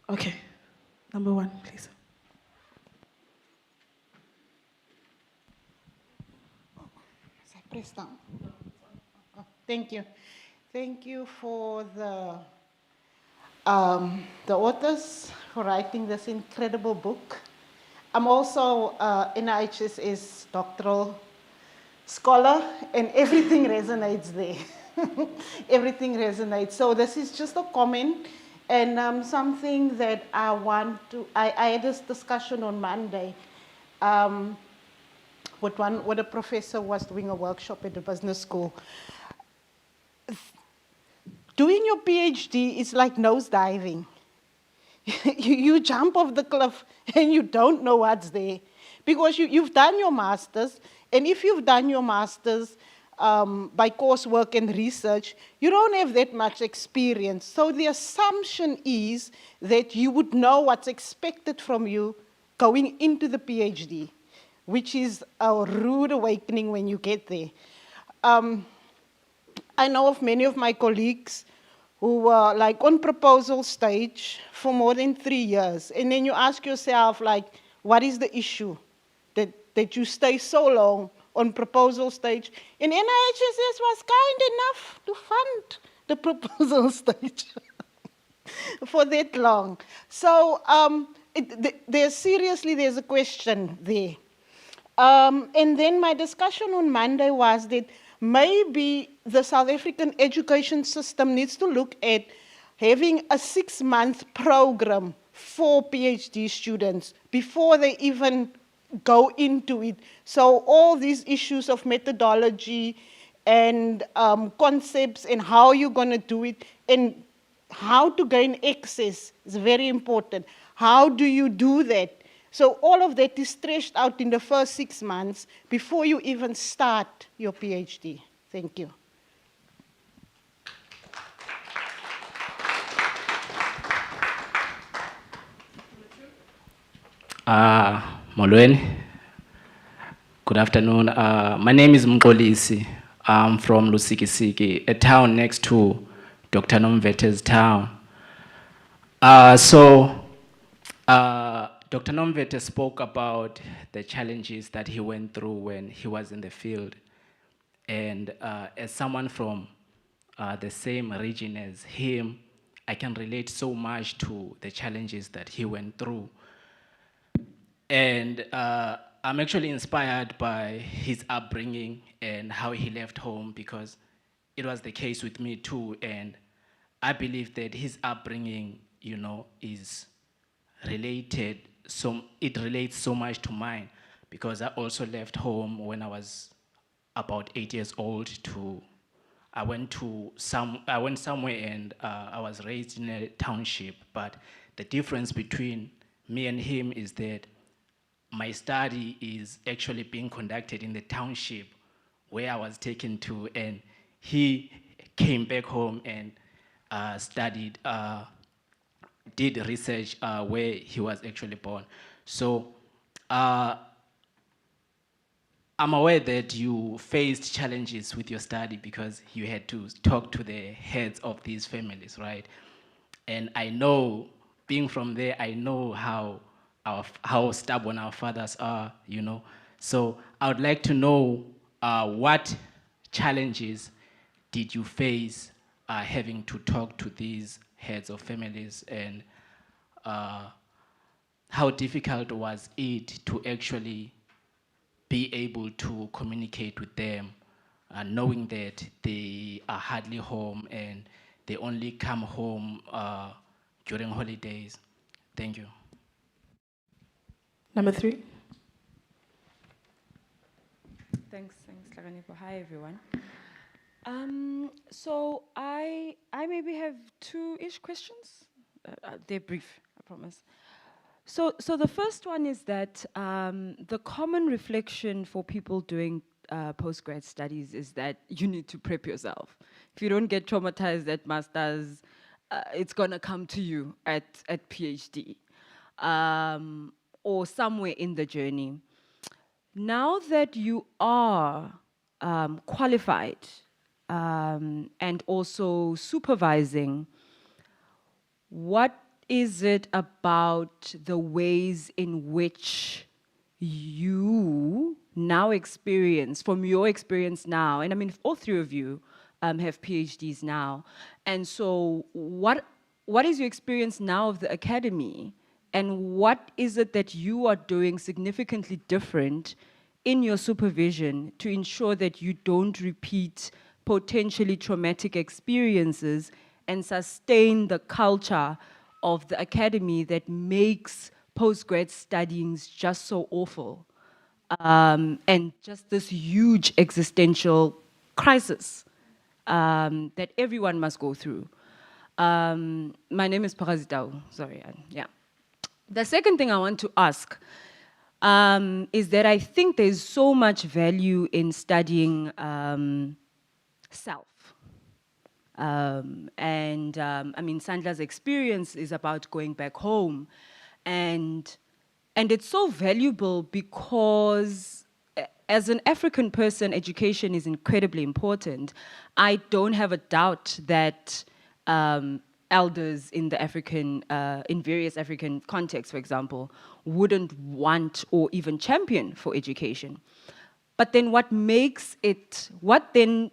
Okay, number 1, please. Press down. Oh, thank you. Thank you for the authors for writing this incredible book. I'm also an IHSS doctoral scholar, and everything resonates there. Everything resonates. So this is just a comment and something that I want to, I had this discussion on Monday with a professor who was doing a workshop at the business school. Doing your PhD is like nose diving. You jump off the cliff and you don't know what's there because you've done your master's, and if you've done your master's by coursework and research, you don't have that much experience. So the assumption is that you would know what's expected from you going into the PhD, which is a rude awakening when you get there. I know of many of my colleagues who were like on proposal stage for more than 3 years. And then you ask yourself, like, what is the issue that you stay so long on proposal stage? And NIHSS was kind enough to fund the proposal stage for that long. So there's a question there. And then my discussion on Monday was that maybe the South African education system needs to look at having a 6-month program for PhD students before they even go into it. So all these issues of methodology and concepts and how you're going to do it and how to gain access is very important. How do you do that? So all of that is stretched out in the first 6 months before you even start your PhD. Thank you. Molweni. Good afternoon. My name is Mkolisi. I'm from Lusikisiki, a town next to Dr. Nomvete's town. Dr. Nomvete spoke about the challenges that he went through when he was in the field. And as someone from the same region as him, I can relate so much to the challenges that he went through. And I'm actually inspired by his upbringing and how he left home, because it was the case with me too. And I believe that his upbringing, is related, it relates so much to mine, because I also left home when I was about 8 years old I went somewhere, and I was raised in a township. But the difference between me and him is that my study is actually being conducted in the township where I was taken to, and he came back home and studied, did research where he was actually born. So I'm aware that you faced challenges with your study because you had to talk to the heads of these families, right? And I know, being from there, I know how stubborn our fathers are, So I would like to know what challenges did you face having to talk to these heads of families, and how difficult was it to actually be able to communicate with them, knowing that they are hardly home and they only come home during holidays. Thank you. Number 3. Thanks, Laganipo. Hi, everyone. So I maybe have 2-ish questions. They're brief, I promise. So the first one is that the common reflection for people doing postgrad studies is that you need to prep yourself. If you don't get traumatized at masters, it's gonna come to you at PhD or somewhere in the journey. Now that you are qualified and also supervising, what is it about the ways in which you now experience, from your experience now, and I mean, all 3 of you have PhDs now, and so what is your experience now of the academy, and what is it that you are doing significantly different in your supervision to ensure that you don't repeat potentially traumatic experiences and sustain the culture of the academy that makes postgrad studying just so awful, and just this huge existential crisis that everyone must go through. My name is Parazitao, sorry, yeah. The second thing I want to ask is that I think there's so much value in studying self. I mean, Sandla's experience is about going back home, and it's so valuable because as an African person, education is incredibly important. I don't have a doubt that elders in the African, in various African contexts, for example, wouldn't want or even champion for education. But then what then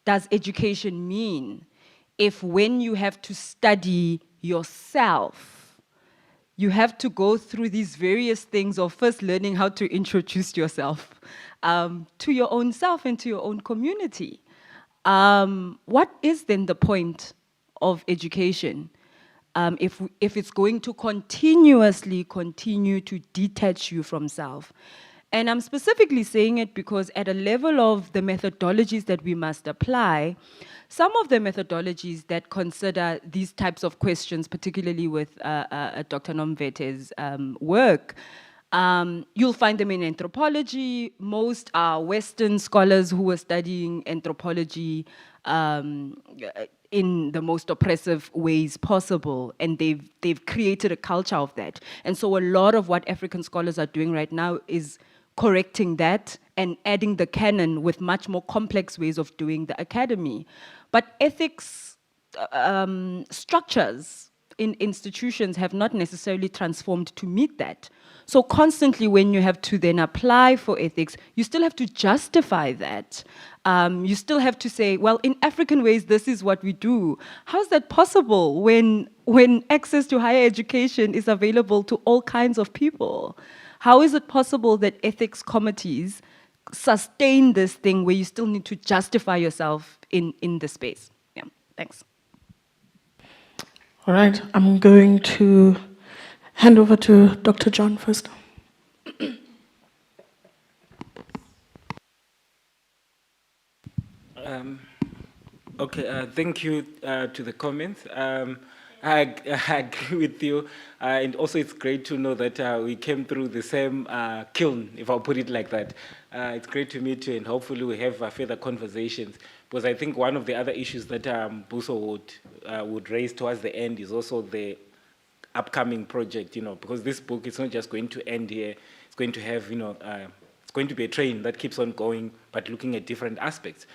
does education mean if when you have to study yourself, you have to go through these various things of first learning how to introduce yourself to your own self and to your own community? What is then the point of education if it's going to continuously continue to detach you from self? And I'm specifically saying it because at a level of the methodologies that we must apply, some of the methodologies that consider these types of questions, particularly with Dr. Nomvete's work, you'll find them in anthropology. Most are Western scholars who are studying anthropology in the most oppressive ways possible, and they've created a culture of that. And so a lot of what African scholars are doing right now is correcting that and adding the canon with much more complex ways of doing the academy. But ethics structures in institutions have not necessarily transformed to meet that. So constantly when you have to then apply for ethics, you still have to justify that. You still have to say, well, in African ways, this is what we do. How's that possible when access to higher education is available to all kinds of people? How is it possible that ethics committees sustain this thing where you still need to justify yourself in the space? Yeah, thanks. All right, I'm going to hand over to Dr. John first. Okay, thank you to the comments. I agree with you, and also it's great to know that we came through the same kiln, if I'll put it like that. It's great to meet you, and hopefully we have further conversations, because I think one of the other issues that Buso would raise towards the end is also the upcoming project, because this book is not just going to end here. It's going to have, it's going to be a train that keeps on going, but looking at different aspects.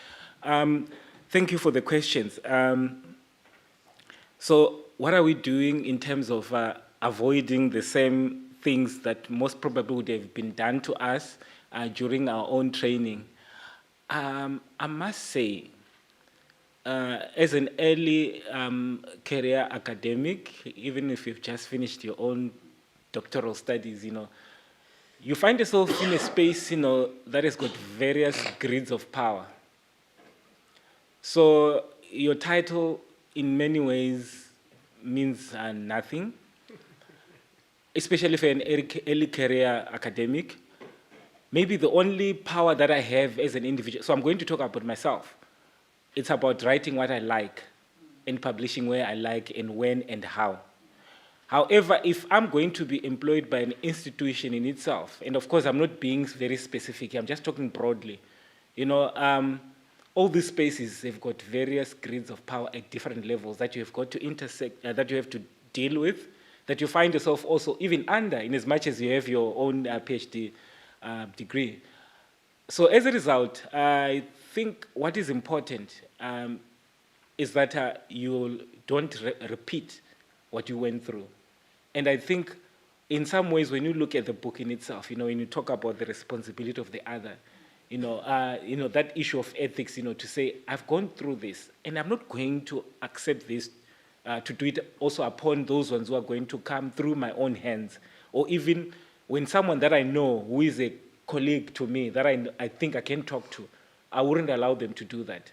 Thank you for the questions. So what are we doing in terms of avoiding the same things that most probably would have been done to us during our own training? I must say, as an early career academic, even if you've just finished your own doctoral studies, you find yourself in a space, that has got various grids of power. So your title, in many ways, means nothing, especially for an early career academic. Maybe the only power that I have as an individual, so I'm going to talk about myself. It's about writing what I like and publishing where I like and when and how. However, if I'm going to be employed by an institution in itself, and of course I'm not being very specific, I'm just talking broadly, all these spaces, they've got various grids of power at different levels that you have got to intersect, that you have to deal with, that you find yourself also even under, in as much as you have your own PhD degree. So as a result, I think what is important is that you don't repeat what you went through. And I think in some ways, when you look at the book in itself, when you talk about the responsibility of the other, that issue of ethics, to say, I've gone through this, and I'm not going to accept this to do it also upon those ones who are going to come through my own hands, or even when someone that I know who is a colleague to me that I think I can talk to, I wouldn't allow them to do that.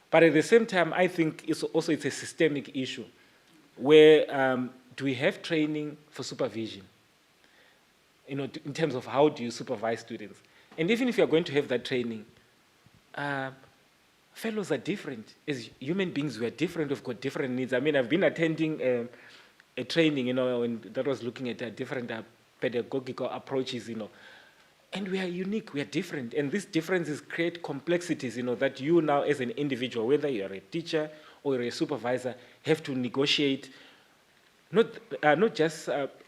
But at the same time, I think it's a systemic issue where do we have training for supervision? In terms of how do you supervise students? And even if you're going to have that training, fellows are different. As human beings, we are different. We've got different needs. I mean, I've been attending a training, that was looking at different pedagogical approaches, and we are unique. We are different. And these differences create complexities, that you now as an individual, whether you're a teacher or you're a supervisor, have to negotiate, not just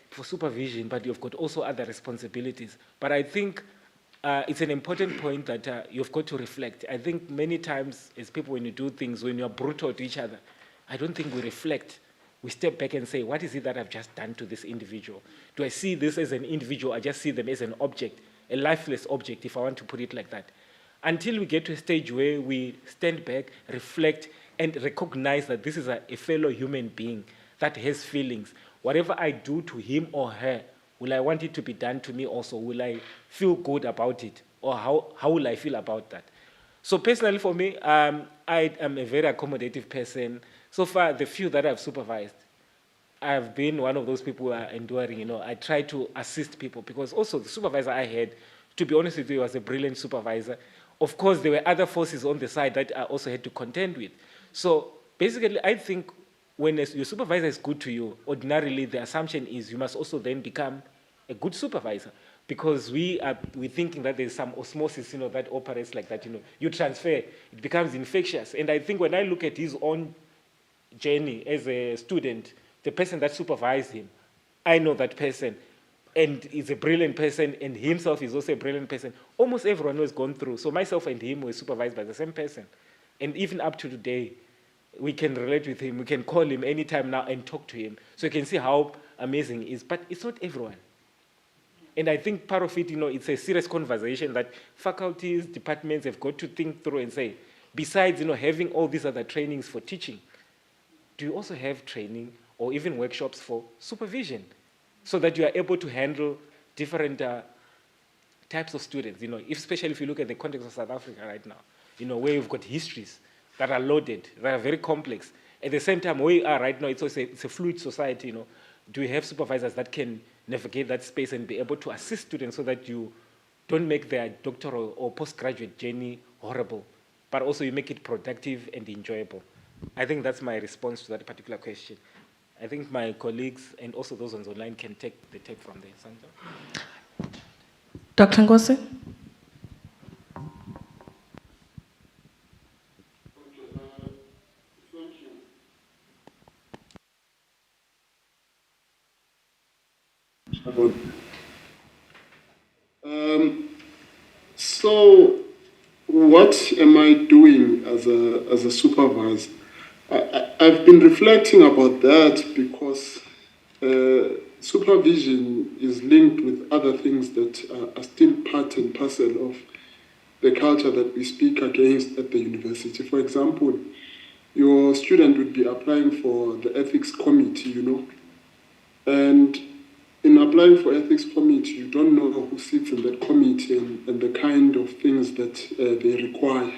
for supervision, but you've got also other responsibilities. But I think it's an important point that you've got to reflect. I think many times as people, when you do things, when you're brutal to each other, I don't think we reflect. We step back and say, what is it that I've just done to this individual? Do I see this as an individual? I just see them as an object, a lifeless object, if I want to put it like that. Until we get to a stage where we stand back, reflect, and recognize that this is a fellow human being that has feelings. Whatever I do to him or her, will I want it to be done to me also? Will I feel good about it? Or how will I feel about that? So personally for me, I am a very accommodative person. So far, the few that I've supervised, I've been one of those people who are enduring. I try to assist people because also the supervisor I had, to be honest with you, was a brilliant supervisor. Of course, there were other forces on the side that I also had to contend with. So basically, I think when your supervisor is good to you, ordinarily the assumption is you must also then become a good supervisor, because we're thinking that there's some osmosis, that operates like that. You transfer, it becomes infectious. And I think when I look at his own journey as a student, the person that supervised him, I know that person, and is a brilliant person, and himself is also a brilliant person. Almost everyone who has gone through. So myself and him were supervised by the same person, and even up to today. we can relate with him. We can call him anytime now and talk to him. So you can see how amazing he is. But it's not everyone. And I think part of it, it's a serious conversation that faculties, departments have got to think through and say, besides, having all these other trainings for teaching, do you also have training or even workshops for supervision so that you are able to handle different types of students, especially if you look at the context of South Africa right now, where you've got histories that are loaded, that are very complex. At the same time, where we are right now, it's a fluid society, Do we have supervisors that can navigate that space and be able to assist students so that you don't make their doctoral or postgraduate journey horrible, but also you make it productive and enjoyable? I think that's my response to that particular question. I think my colleagues and also those on online can take the tape from there. Sandra? Dr. Ngosi? So, what am I doing as a supervisor? I've been reflecting about that because supervision is linked with other things that are still part and parcel of the culture that we speak against at the university. For example, your student would be applying for the ethics committee, and in applying for ethics committee, you don't know who sits in that committee and the kind of things that they require,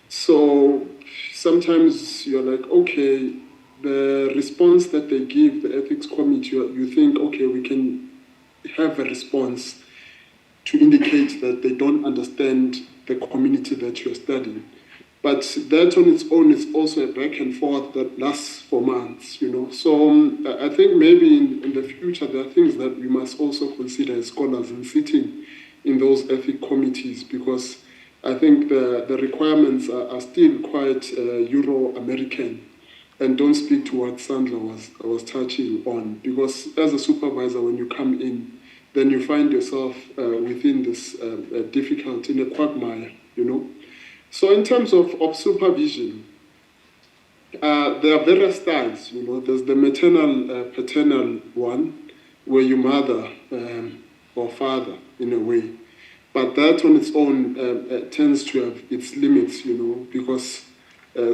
So sometimes you're like, okay, the response that they give, the ethics committee, you think, okay, we can have a response to indicate that they don't understand the community that you're studying. But that on its own is also a back and forth that lasts for months, So I think maybe in the future there are things that we must also consider as scholars in sitting in those ethics committees, because I think the requirements are still quite Euro-American and don't speak to what Sandra was touching on. Because as a supervisor, when you come in, then you find yourself within this difficult, in a quagmire, So in terms of supervision, there are various styles, There's the maternal, paternal one, where you mother or father, in a way. But that on its own tends to have its limits, because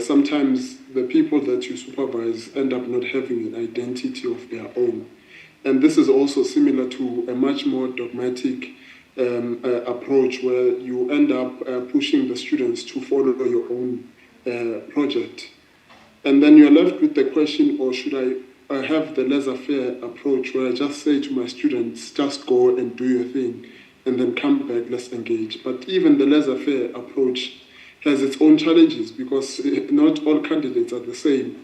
sometimes the people that you supervise end up not having an identity of their own. And this is also similar to a much more dogmatic approach where you end up pushing the students to follow your own project. And then you're left with the question, or should I have the laissez-faire approach where I just say to my students, just go and do your thing, and then come back, let's engage. But even the laissez-faire approach has its own challenges because not all candidates are the same,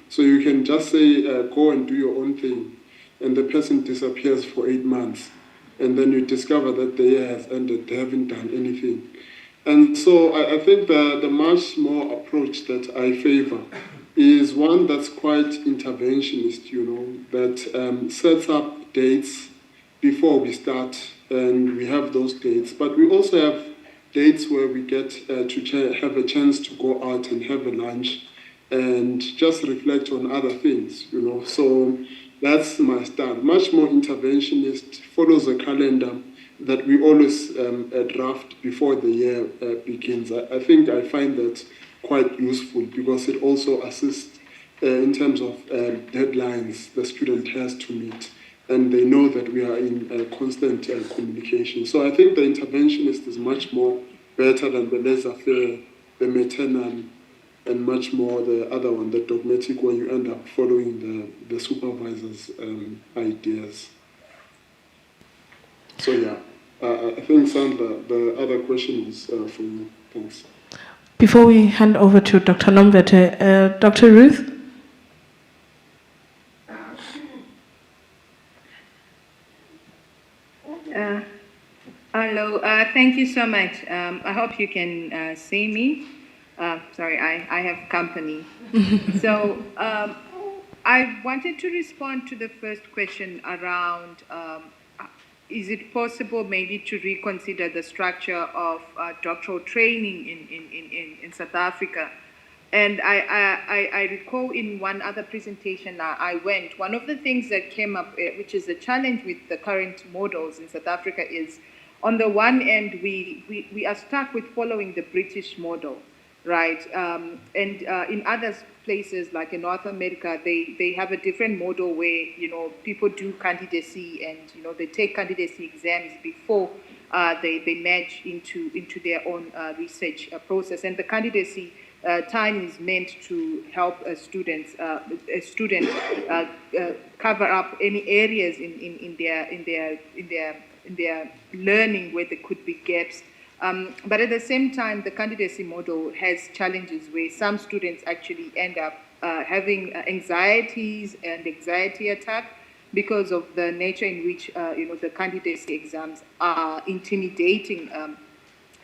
So you can just say, go and do your own thing, and the person disappears for 8 months. And then you discover that the year has ended, they haven't done anything. And so I think the much more approach that I favor is one that's quite interventionist, that sets up dates before we start, and we have those dates. But we also have dates where we get to have a chance to go out and have a lunch and just reflect on other things, So that's my style. Much more interventionist, follows a calendar that we always draft before the year begins. I think I find that quite useful because it also assists in terms of deadlines the student has to meet, and they know that we are in constant communication. So I think the interventionist is much more better than the laissez-faire, the maternal, and much more the other one, the dogmatic, where you end up following the supervisor's ideas. So yeah, I think, Sandra, the other question is for you. Thanks. Before we hand over to Dr. Nombete, Dr. Ruth? Hello, thank you so much. I hope you can see me. Sorry, I have company. So I wanted to respond to the first question around is it possible maybe to reconsider the structure of doctoral training in South Africa? And I recall in one other presentation I went, one of the things that came up, which is a challenge with the current models in South Africa, is on the one end, we are stuck with following the British model, right? And in other places, like in North America, they have a different model where, people do candidacy and, they take candidacy exams before they merge into their own research process. And the candidacy time is meant to help a student cover up any areas in their learning where there could be gaps. But at the same time, the candidacy model has challenges where some students actually end up having anxieties and anxiety attack because of the nature in which the candidacy exams are intimidating.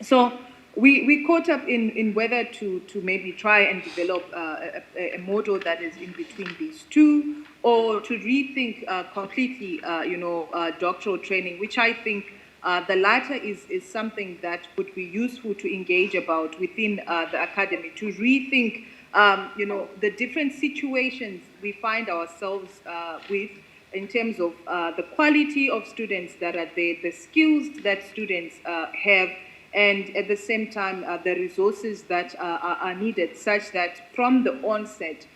So we caught up in whether to maybe try and develop a model that is in between these two, or to rethink completely, doctoral training, which I think the latter is something that would be useful to engage about within the academy, to rethink, the different situations we find ourselves with in terms of the quality of students that are there, the skills that students have, and at the same time, the resources that are needed, such that from the onset,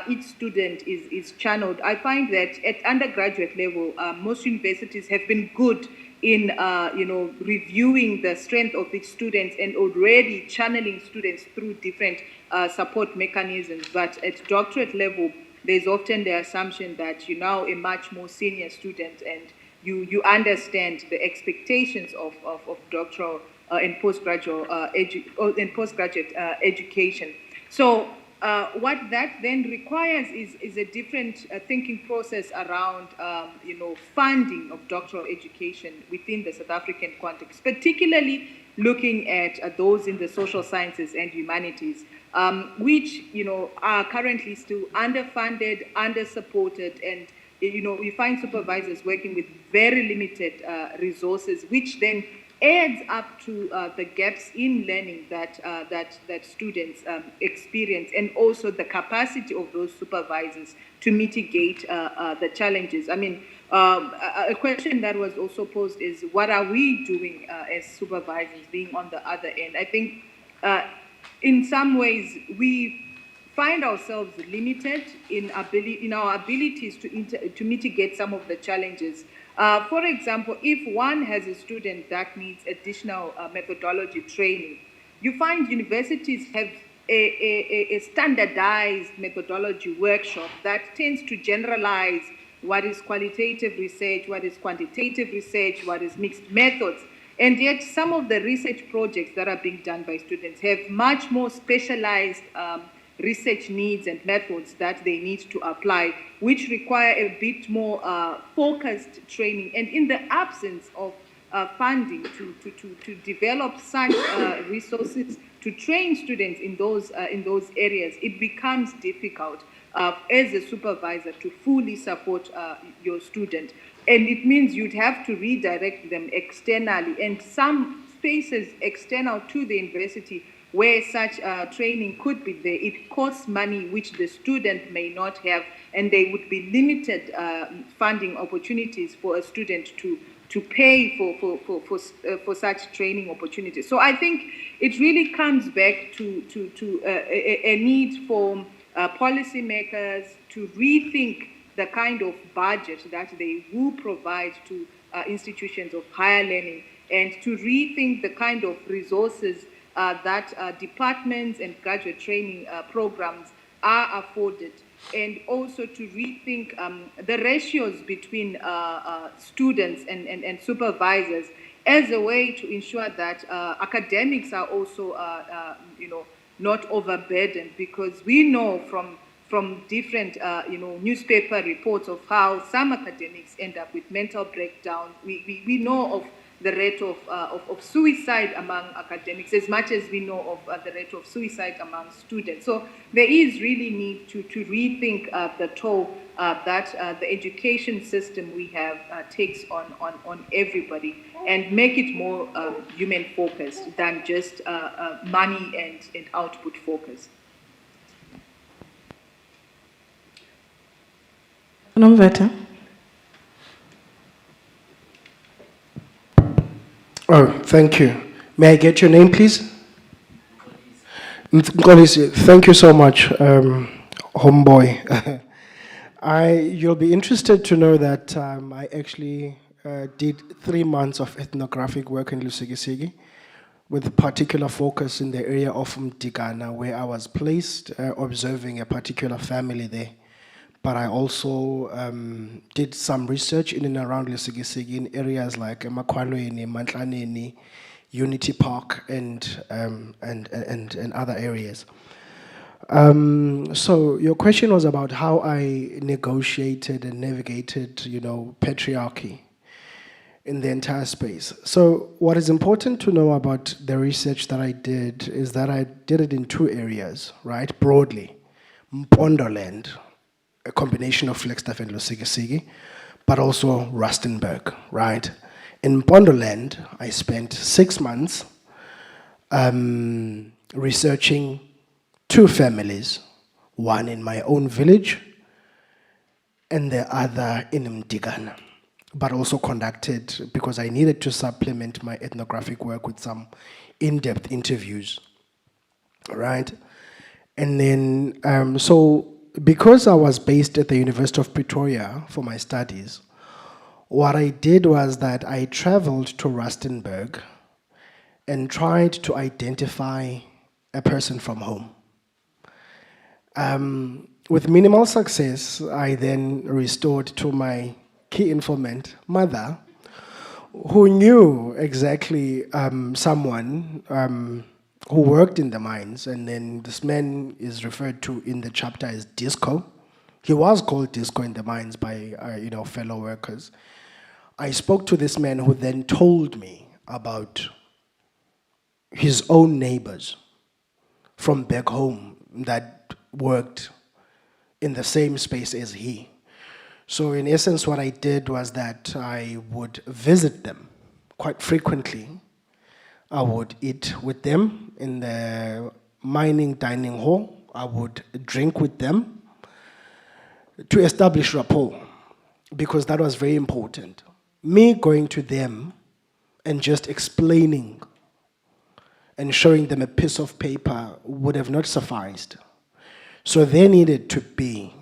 each student is channeled. I find that at undergraduate level, most universities have been good in reviewing the strength of each student and already channeling students through different support mechanisms. But at doctorate level, there's often the assumption that you're now a much more senior student and you understand the expectations of doctoral and postgraduate education. So what that then requires is a different thinking process around funding of doctoral education within the South African context, particularly looking at those in the social sciences and humanities, which are currently still underfunded, under-supported, and we find supervisors working with very limited resources, which then adds up to the gaps in learning that students experience, and also the capacity of those supervisors to mitigate the challenges. I mean, a question that was also posed is, what are we doing as supervisors being on the other end? I think in some ways we find ourselves limited in our abilities to mitigate some of the challenges. For example, if one has a student that needs additional methodology training, you find universities have a standardized methodology workshop that tends to generalize what is qualitative research, what is quantitative research, what is mixed methods. And yet some of the research projects that are being done by students have much more specialized research needs and methods that they need to apply, which require a bit more focused training. And in the absence of funding to develop such resources to train students in those areas, it becomes difficult as a supervisor to fully support your student. And it means you'd have to redirect them externally, and some spaces external to the university where such training could be there, it costs money which the student may not have, and there would be limited funding opportunities for a student to pay for such training opportunities. So I think it really comes back to a need for policymakers to rethink the kind of budget that they will provide to institutions of higher learning, and to rethink the kind of resources that departments and graduate training programs are afforded, and also to rethink the ratios between students and supervisors as a way to ensure that academics are also not overburdened, because we know from different newspaper reports of how some academics end up with mental breakdown. We know of the rate of suicide among academics as much as we know of the rate of suicide among students. So there is really need to rethink the toll that the education system we have takes on everybody, and make it more human focused than just money and output focused. Nomvete. Oh, thank you. May I get your name, please? Nkolisi, thank you so much, homeboy. You'll be interested to know that I actually did 3 months of ethnographic work in Lusigisigi, with a particular focus in the area of Mdigana, where I was placed observing a particular family there. But I also did some research in and around Lusigisigi in areas like Emakwalweni, Mantlaneni, Unity Park, and other areas. So your question was about how I negotiated and navigated, patriarchy in the entire space. So what is important to know about the research that I did is that I did it in 2 areas, right? Broadly, Mpondoland, a combination of Flagstaff and Lusigisigi, but also Rustenburg, right? In Mpondoland, I spent 6 months researching 2 families, one in my own village and the other in Mdigana, but also conducted, because I needed to supplement my ethnographic work with some in-depth interviews, right? And then, so because I was based at the University of Pretoria for my studies, what I did was that I traveled to Rustenburg and tried to identify a person from home. With minimal success, I then restored to my key informant, mother, who knew exactly someone who worked in the mines, and then this man is referred to in the chapter as Disco. He was called Disco in the mines by fellow workers. I spoke to this man, who then told me about his own neighbors from back home that worked in the same space as he. So in essence, what I did was that I would visit them quite frequently. I would eat with them in the mining dining hall. I would drink with them to establish rapport, because that was very important. Me going to them and just explaining and showing them a piece of paper would have not sufficed. So there needed to be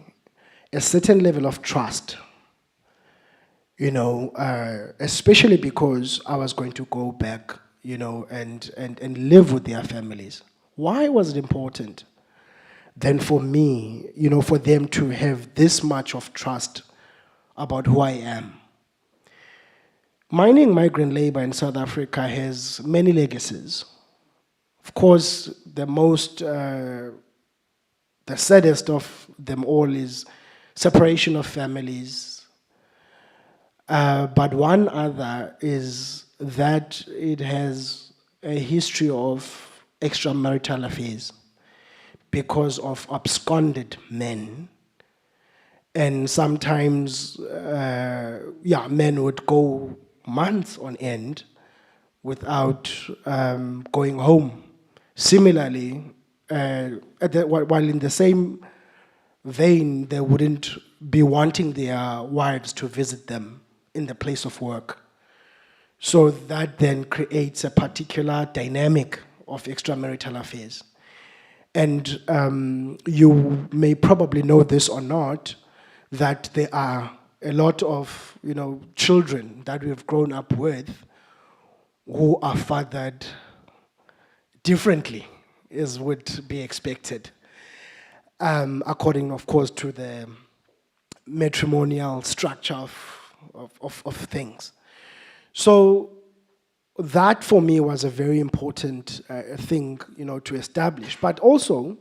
a certain level of trust, especially because I was going to go back, and live with their families. Why was it important? Then for me, for them to have this much of trust about who I am. Mining migrant labor in South Africa has many legacies. Of course, the saddest of them all is separation of families. But one other is that it has a history of extramarital affairs because of absconded men. And sometimes, men would go months on end without going home. Similarly, while in the same vein, they wouldn't be wanting their wives to visit them in the place of work. So that then creates a particular dynamic of extramarital affairs. And you may probably know this or not, that there are a lot of children that we've grown up with who are fathered differently, as would be expected, according, of course, to the matrimonial structure of things. So that for me was a very important thing, to establish. But also,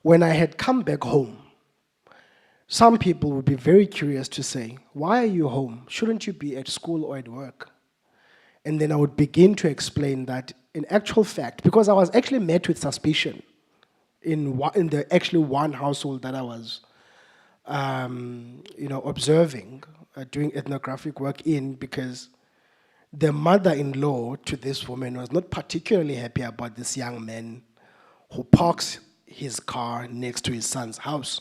when I had come back home, some people would be very curious to say, why are you home? Shouldn't you be at school or at work? And then I would begin to explain that in actual fact, because I was actually met with suspicion in the actually one household that I was observing, doing ethnographic work in, because the mother-in-law to this woman was not particularly happy about this young man who parks his car next to his son's house.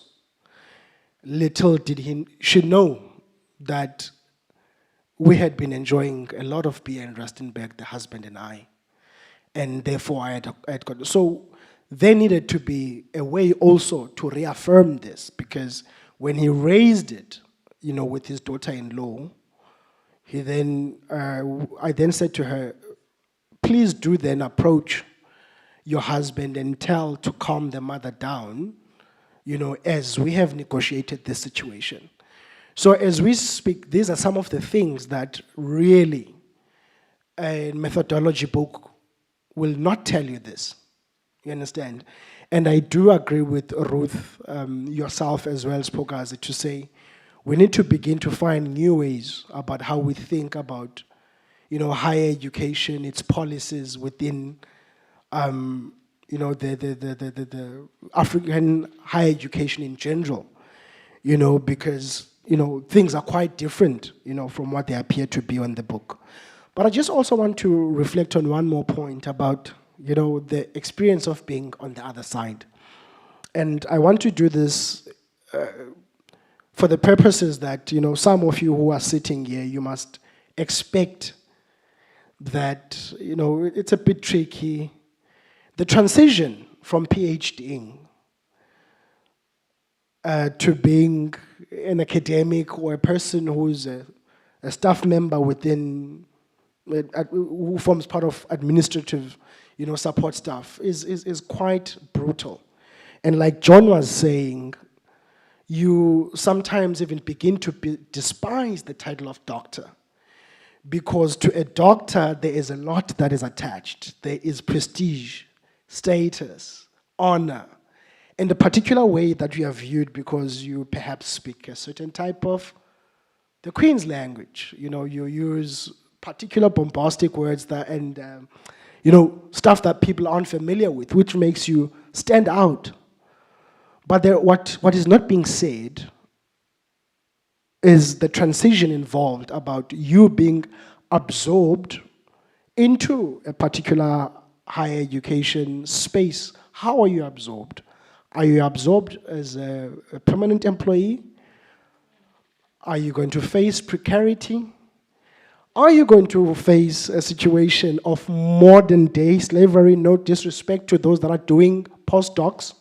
little did she know that we had been enjoying a lot of beer in Rustenburg, the husband and I, and therefore I had got, so there needed to be a way also to reaffirm this, because when he raised it, with his daughter-in-law, I then said to her, please do then approach your husband and tell to calm the mother down, as we have negotiated this situation. So as we speak, these are some of the things that really a methodology book will not tell you this. You understand? And I do agree with Ruth, yourself as well, Spokazi, to say we need to begin to find new ways about how we think about, higher education, its policies within, the African higher education in general, because, things are quite different, from what they appear to be on the book. But I just also want to reflect on one more point about, the experience of being on the other side. And I want to do this for the purposes that, some of you who are sitting here, you must expect that, it's a bit tricky. The transition from PhDing to being an academic or a person who's a staff member within, who forms part of administrative, support staff is quite brutal. And like John was saying, you sometimes even begin to despise the title of doctor, because to a doctor, there is a lot that is attached. There is prestige, status, honor, and the particular way that you are viewed because you perhaps speak a certain type of the Queen's language. You use particular bombastic words that, and stuff that people aren't familiar with, which makes you stand out. But what is not being said is the transition involved about you being absorbed into a particular higher education space. How are you absorbed? Are you absorbed as a permanent employee? Are you going to face precarity? Are you going to face a situation of modern day slavery? No disrespect to those that are doing postdocs.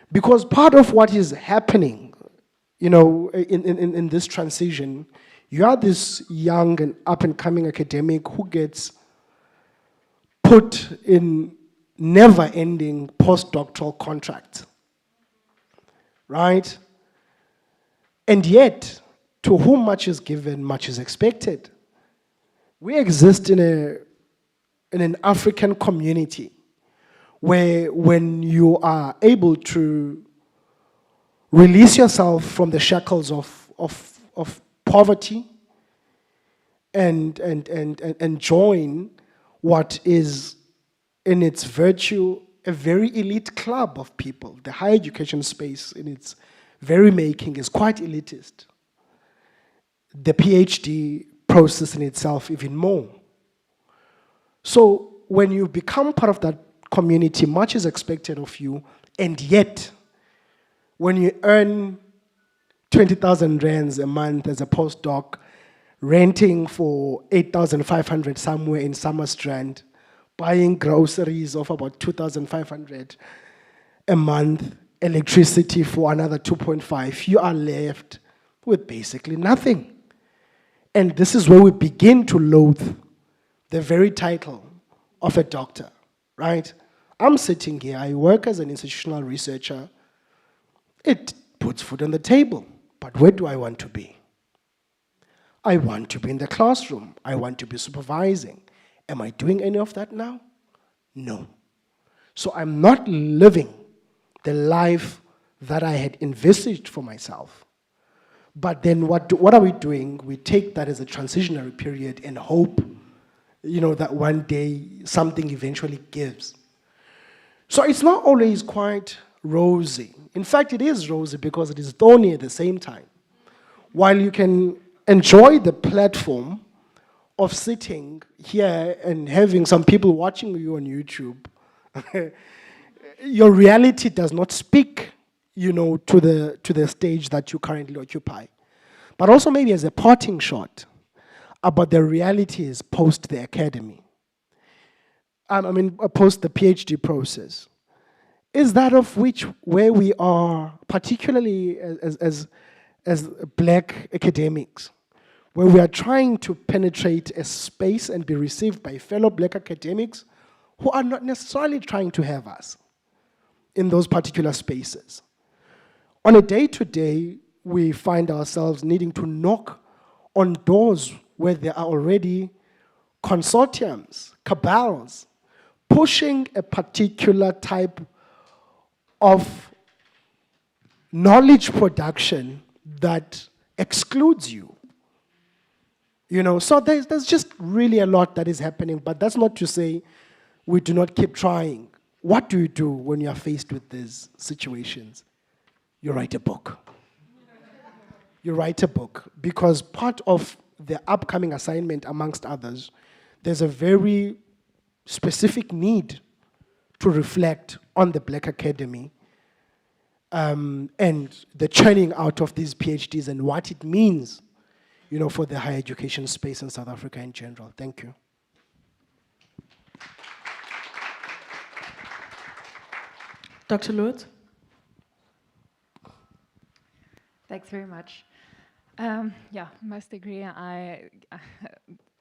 Because part of what is happening, in this transition, you are this young and up-and-coming academic who gets put in never-ending postdoctoral contracts, right? And yet, to whom much is given, much is expected. We exist in an African community where when you are able to release yourself from the shackles of poverty and join what is in its virtue a very elite club of people. The higher education space in its very making is quite elitist. The PhD process in itself even more. So when you become part of that community, much is expected of you, and yet when you earn 20,000 rands a month as a postdoc, renting for 8,500 somewhere in Summerstrand, buying groceries of about 2,500 a month, electricity for another 2.5, you are left with basically nothing. And this is where we begin to loathe the very title of a doctor, right? I'm sitting here, I work as an institutional researcher. It puts food on the table, but where do I want to be? I want to be in the classroom. I want to be supervising. Am I doing any of that now? No. So I'm not living the life that I had envisaged for myself. But then what are we doing? We take that as a transitionary period and hope, that one day something eventually gives. So it's not always quite rosy. In fact, it is rosy because it is thorny at the same time. While you can enjoy the platform of sitting here and having some people watching you on YouTube, your reality does not speak, to the stage that you currently occupy. But also maybe as a parting shot about the realities post the academy. Post the PhD process. Is that of where we are, particularly as black academics, where we are trying to penetrate a space and be received by fellow black academics who are not necessarily trying to have us in those particular spaces. On a day-to-day, we find ourselves needing to knock on doors where there are already consortiums, cabals, pushing a particular type of knowledge production that excludes you. So there's just really a lot that is happening, but that's not to say we do not keep trying. What do you do when you are faced with these situations? You write a book. You write a book, because part of the upcoming assignment, amongst others, there's a very specific need to reflect on the Black Academy and the churning out of these PhDs and what it means, for the higher education space in South Africa in general. Thank you. Dr. Lewis? Thanks very much. Must agree.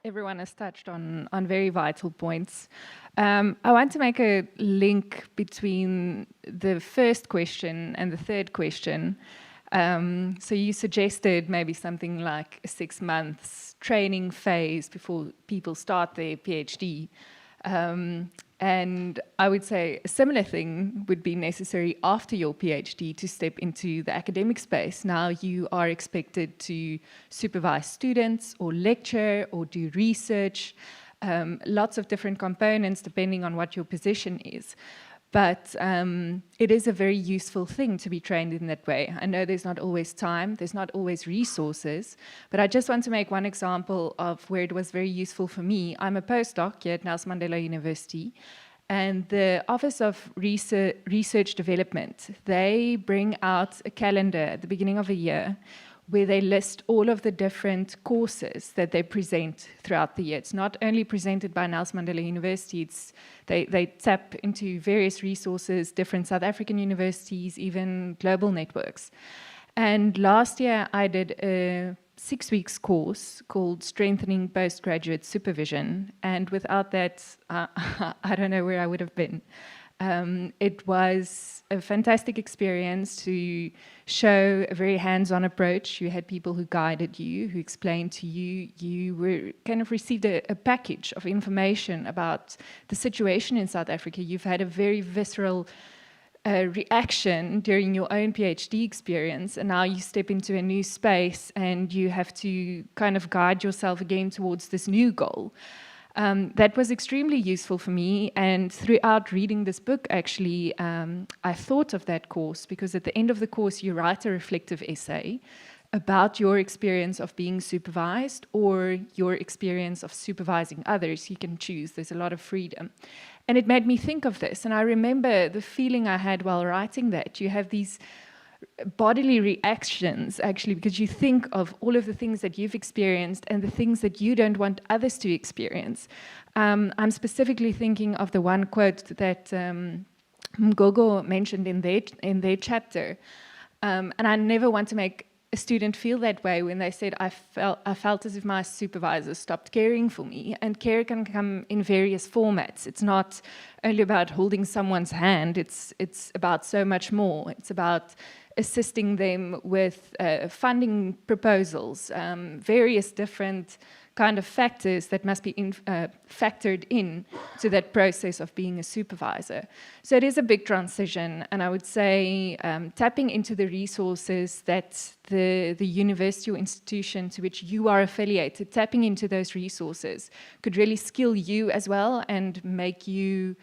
Everyone has touched on very vital points. I want to make a link between the first question and the third question. So you suggested maybe something like a 6 months training phase before people start their PhD. And I would say a similar thing would be necessary after your PhD to step into the academic space. Now you are expected to supervise students or lecture or do research, lots of different components depending on what your position is. But it is a very useful thing to be trained in that way. I know there's not always time, there's not always resources, but I just want to make one example of where it was very useful for me. I'm a postdoc here at Nelson Mandela University, and the Office of Research Development, they bring out a calendar at the beginning of a year where they list all of the different courses that they present throughout the year. It's not only presented by Nelson Mandela University, they tap into various resources, different South African universities, even global networks. And last year I did a 6 weeks course called Strengthening Postgraduate Supervision, and without that, I don't know where I would have been. It was a fantastic experience to show a very hands-on approach. You had people who guided you, who explained to you. You were kind of received a package of information about the situation in South Africa. You've had a very visceral reaction during your own PhD experience, and now you step into a new space and you have to kind of guide yourself again towards this new goal. That was extremely useful for me, and throughout reading this book, actually, I thought of that course, because at the end of the course, you write a reflective essay about your experience of being supervised or your experience of supervising others. You can choose, there's a lot of freedom. And it made me think of this, and I remember the feeling I had while writing that. You have these bodily reactions, actually, because you think of all of the things that you've experienced and the things that you don't want others to experience. I'm specifically thinking of the one quote that Mgogo mentioned in their chapter, and I never want to make a student feel that way when they said, I felt as if my supervisor stopped caring for me. And care can come in various formats. It's not only about holding someone's hand, it's about so much more. It's about assisting them with funding proposals, various different kind of factors that must be factored in to that process of being a supervisor. So it is a big transition, and I would say tapping into the resources that the university or institution to which you are affiliated, tapping into those resources could really skill you as well and make you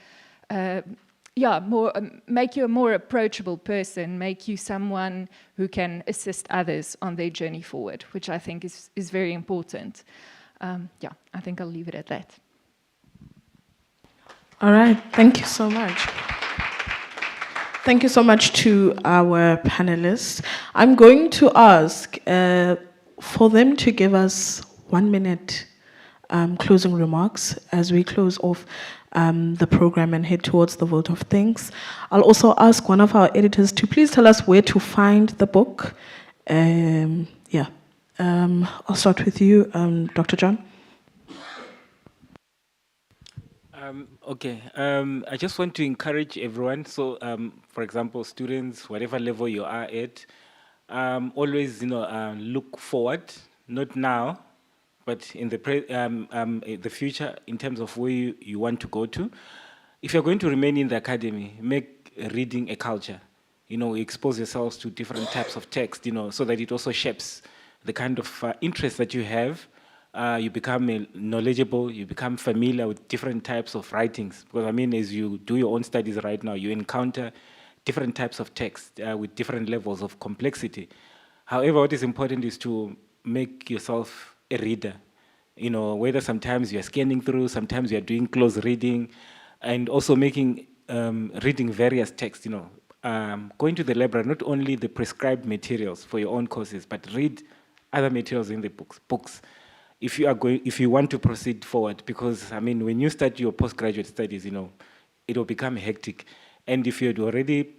make you a more approachable person, make you someone who can assist others on their journey forward, which I think is very important. I think I'll leave it at that. All right, thank you so much. Thank you so much to our panelists. I'm going to ask for them to give us 1 minute closing remarks as we close off the program and head towards the vote of thanks. I'll also ask one of our editors to please tell us where to find the book. I'll start with you, Dr. John. I just want to encourage everyone. So, for example, students, whatever level you are at, always, look forward, not now, but in the future, in terms of where you want to go to. If you're going to remain in the academy, make reading a culture. Expose yourselves to different types of text, so that it also shapes the kind of interest that you have. You become knowledgeable, you become familiar with different types of writings. Because as you do your own studies right now, you encounter different types of text with different levels of complexity. However, what is important is to make yourself a reader. Whether sometimes you're scanning through, sometimes you're doing close reading, and also making reading various texts. Going to the library, not only the prescribed materials for your own courses, but read other materials in the books. If you want to proceed forward, because when you start your postgraduate studies, it will become hectic. And if you had already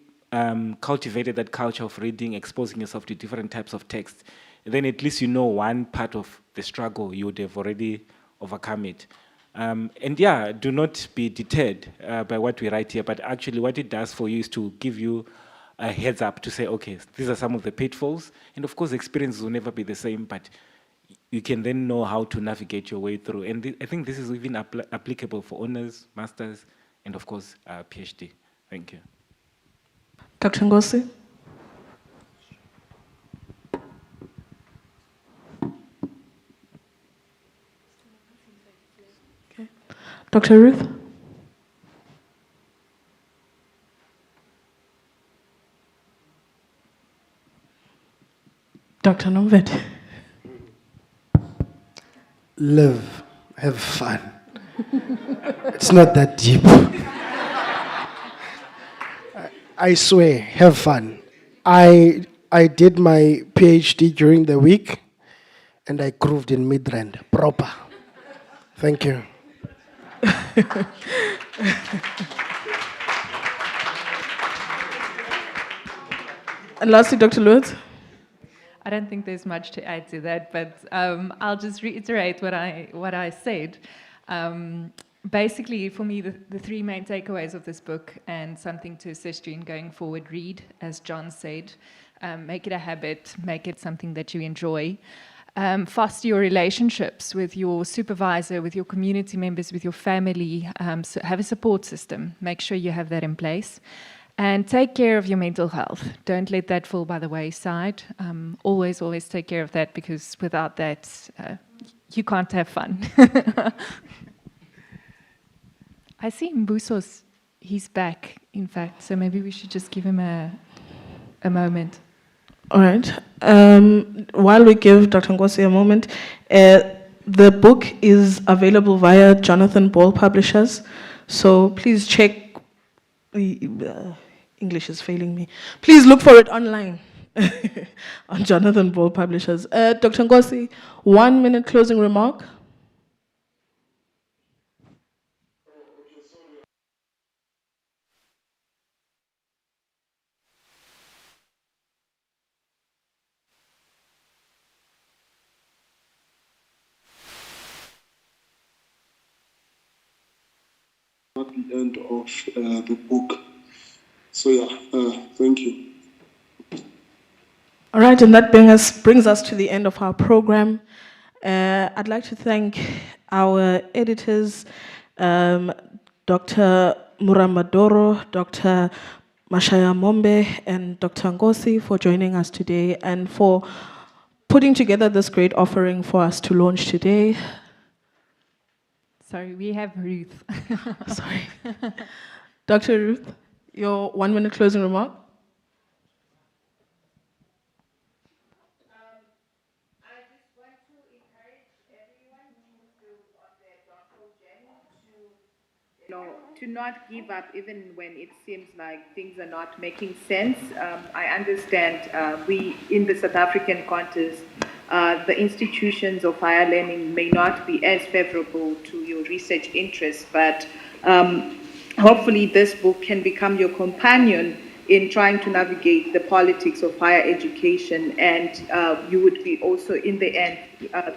cultivated that culture of reading, exposing yourself to different types of text, then at least one part of the struggle, you would have already overcome it. Do not be deterred by what we write here, but actually what it does for you is to give you a heads up to say, okay, these are some of the pitfalls. And of course, experiences will never be the same, but you can then know how to navigate your way through. And I think this is even applicable for honors, masters, and of course, PhD. Thank you. Dr. Ngosi? Okay. Dr. Ruth? Dr. Nomvet? Live, have fun. It's not that deep. I swear, have fun. I did my PhD during the week, and I grooved in Midrand, proper. Thank you. And lastly, Dr. Lewis? I don't think there's much to add to that, but I'll just reiterate what I said. Basically, for me, the three main takeaways of this book, and something to assist you in going forward: read, as John said, make it a habit, make it something that you enjoy. Foster your relationships with your supervisor, with your community members, with your family. So have a support system. Make sure you have that in place. And take care of your mental health. Don't let that fall by the wayside. Always take care of that, because without that, you can't have fun. I see Mbuso's, he's back, in fact, so maybe we should just give him a moment. All right. While we give Dr. Ngosi a moment, the book is available via Jonathan Ball Publishers, so please check. English is failing me. Please look for it online on Jonathan Ball Publishers. Dr. Ngosi, 1 minute closing remark. At the end of the book. So thank you. All right, and that brings us to the end of our program. I'd like to thank our editors, Dr. Muramadoro, Dr. Mashaya Mombe, and Dr. Ngosi for joining us today and for putting together this great offering for us to launch today. Sorry, we have Ruth. Sorry. Dr. Ruth, your 1 minute closing remark. I just want to encourage everyone to on their doctoral journey to to not give up even when it seems like things are not making sense. I understand we, in the South African context, the institutions of higher learning may not be as favorable to your research interests, but hopefully this book can become your companion in trying to navigate the politics of higher education, and you would be also, in the end,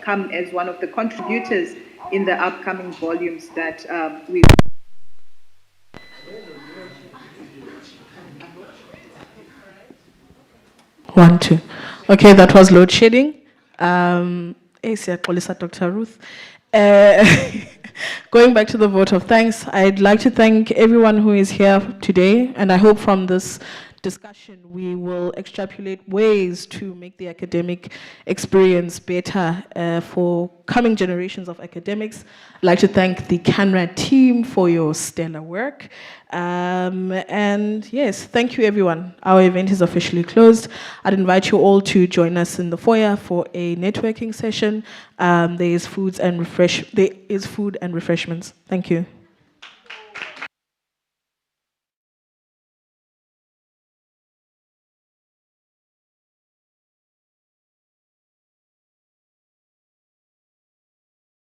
come as one of the contributors in the upcoming volumes that we. One, two. Okay, that was load shedding. Dr. Ruth. Going back to the vote of thanks, I'd like to thank everyone who is here today, and I hope from this discussion we will extrapolate ways to make the academic experience better for coming generations of academics. I'd like to thank the CANRAD team for your stellar work. And yes, thank you everyone. Our event is officially closed. I'd invite you all to join us in the foyer for a networking session. There is food and refreshments. Thank you.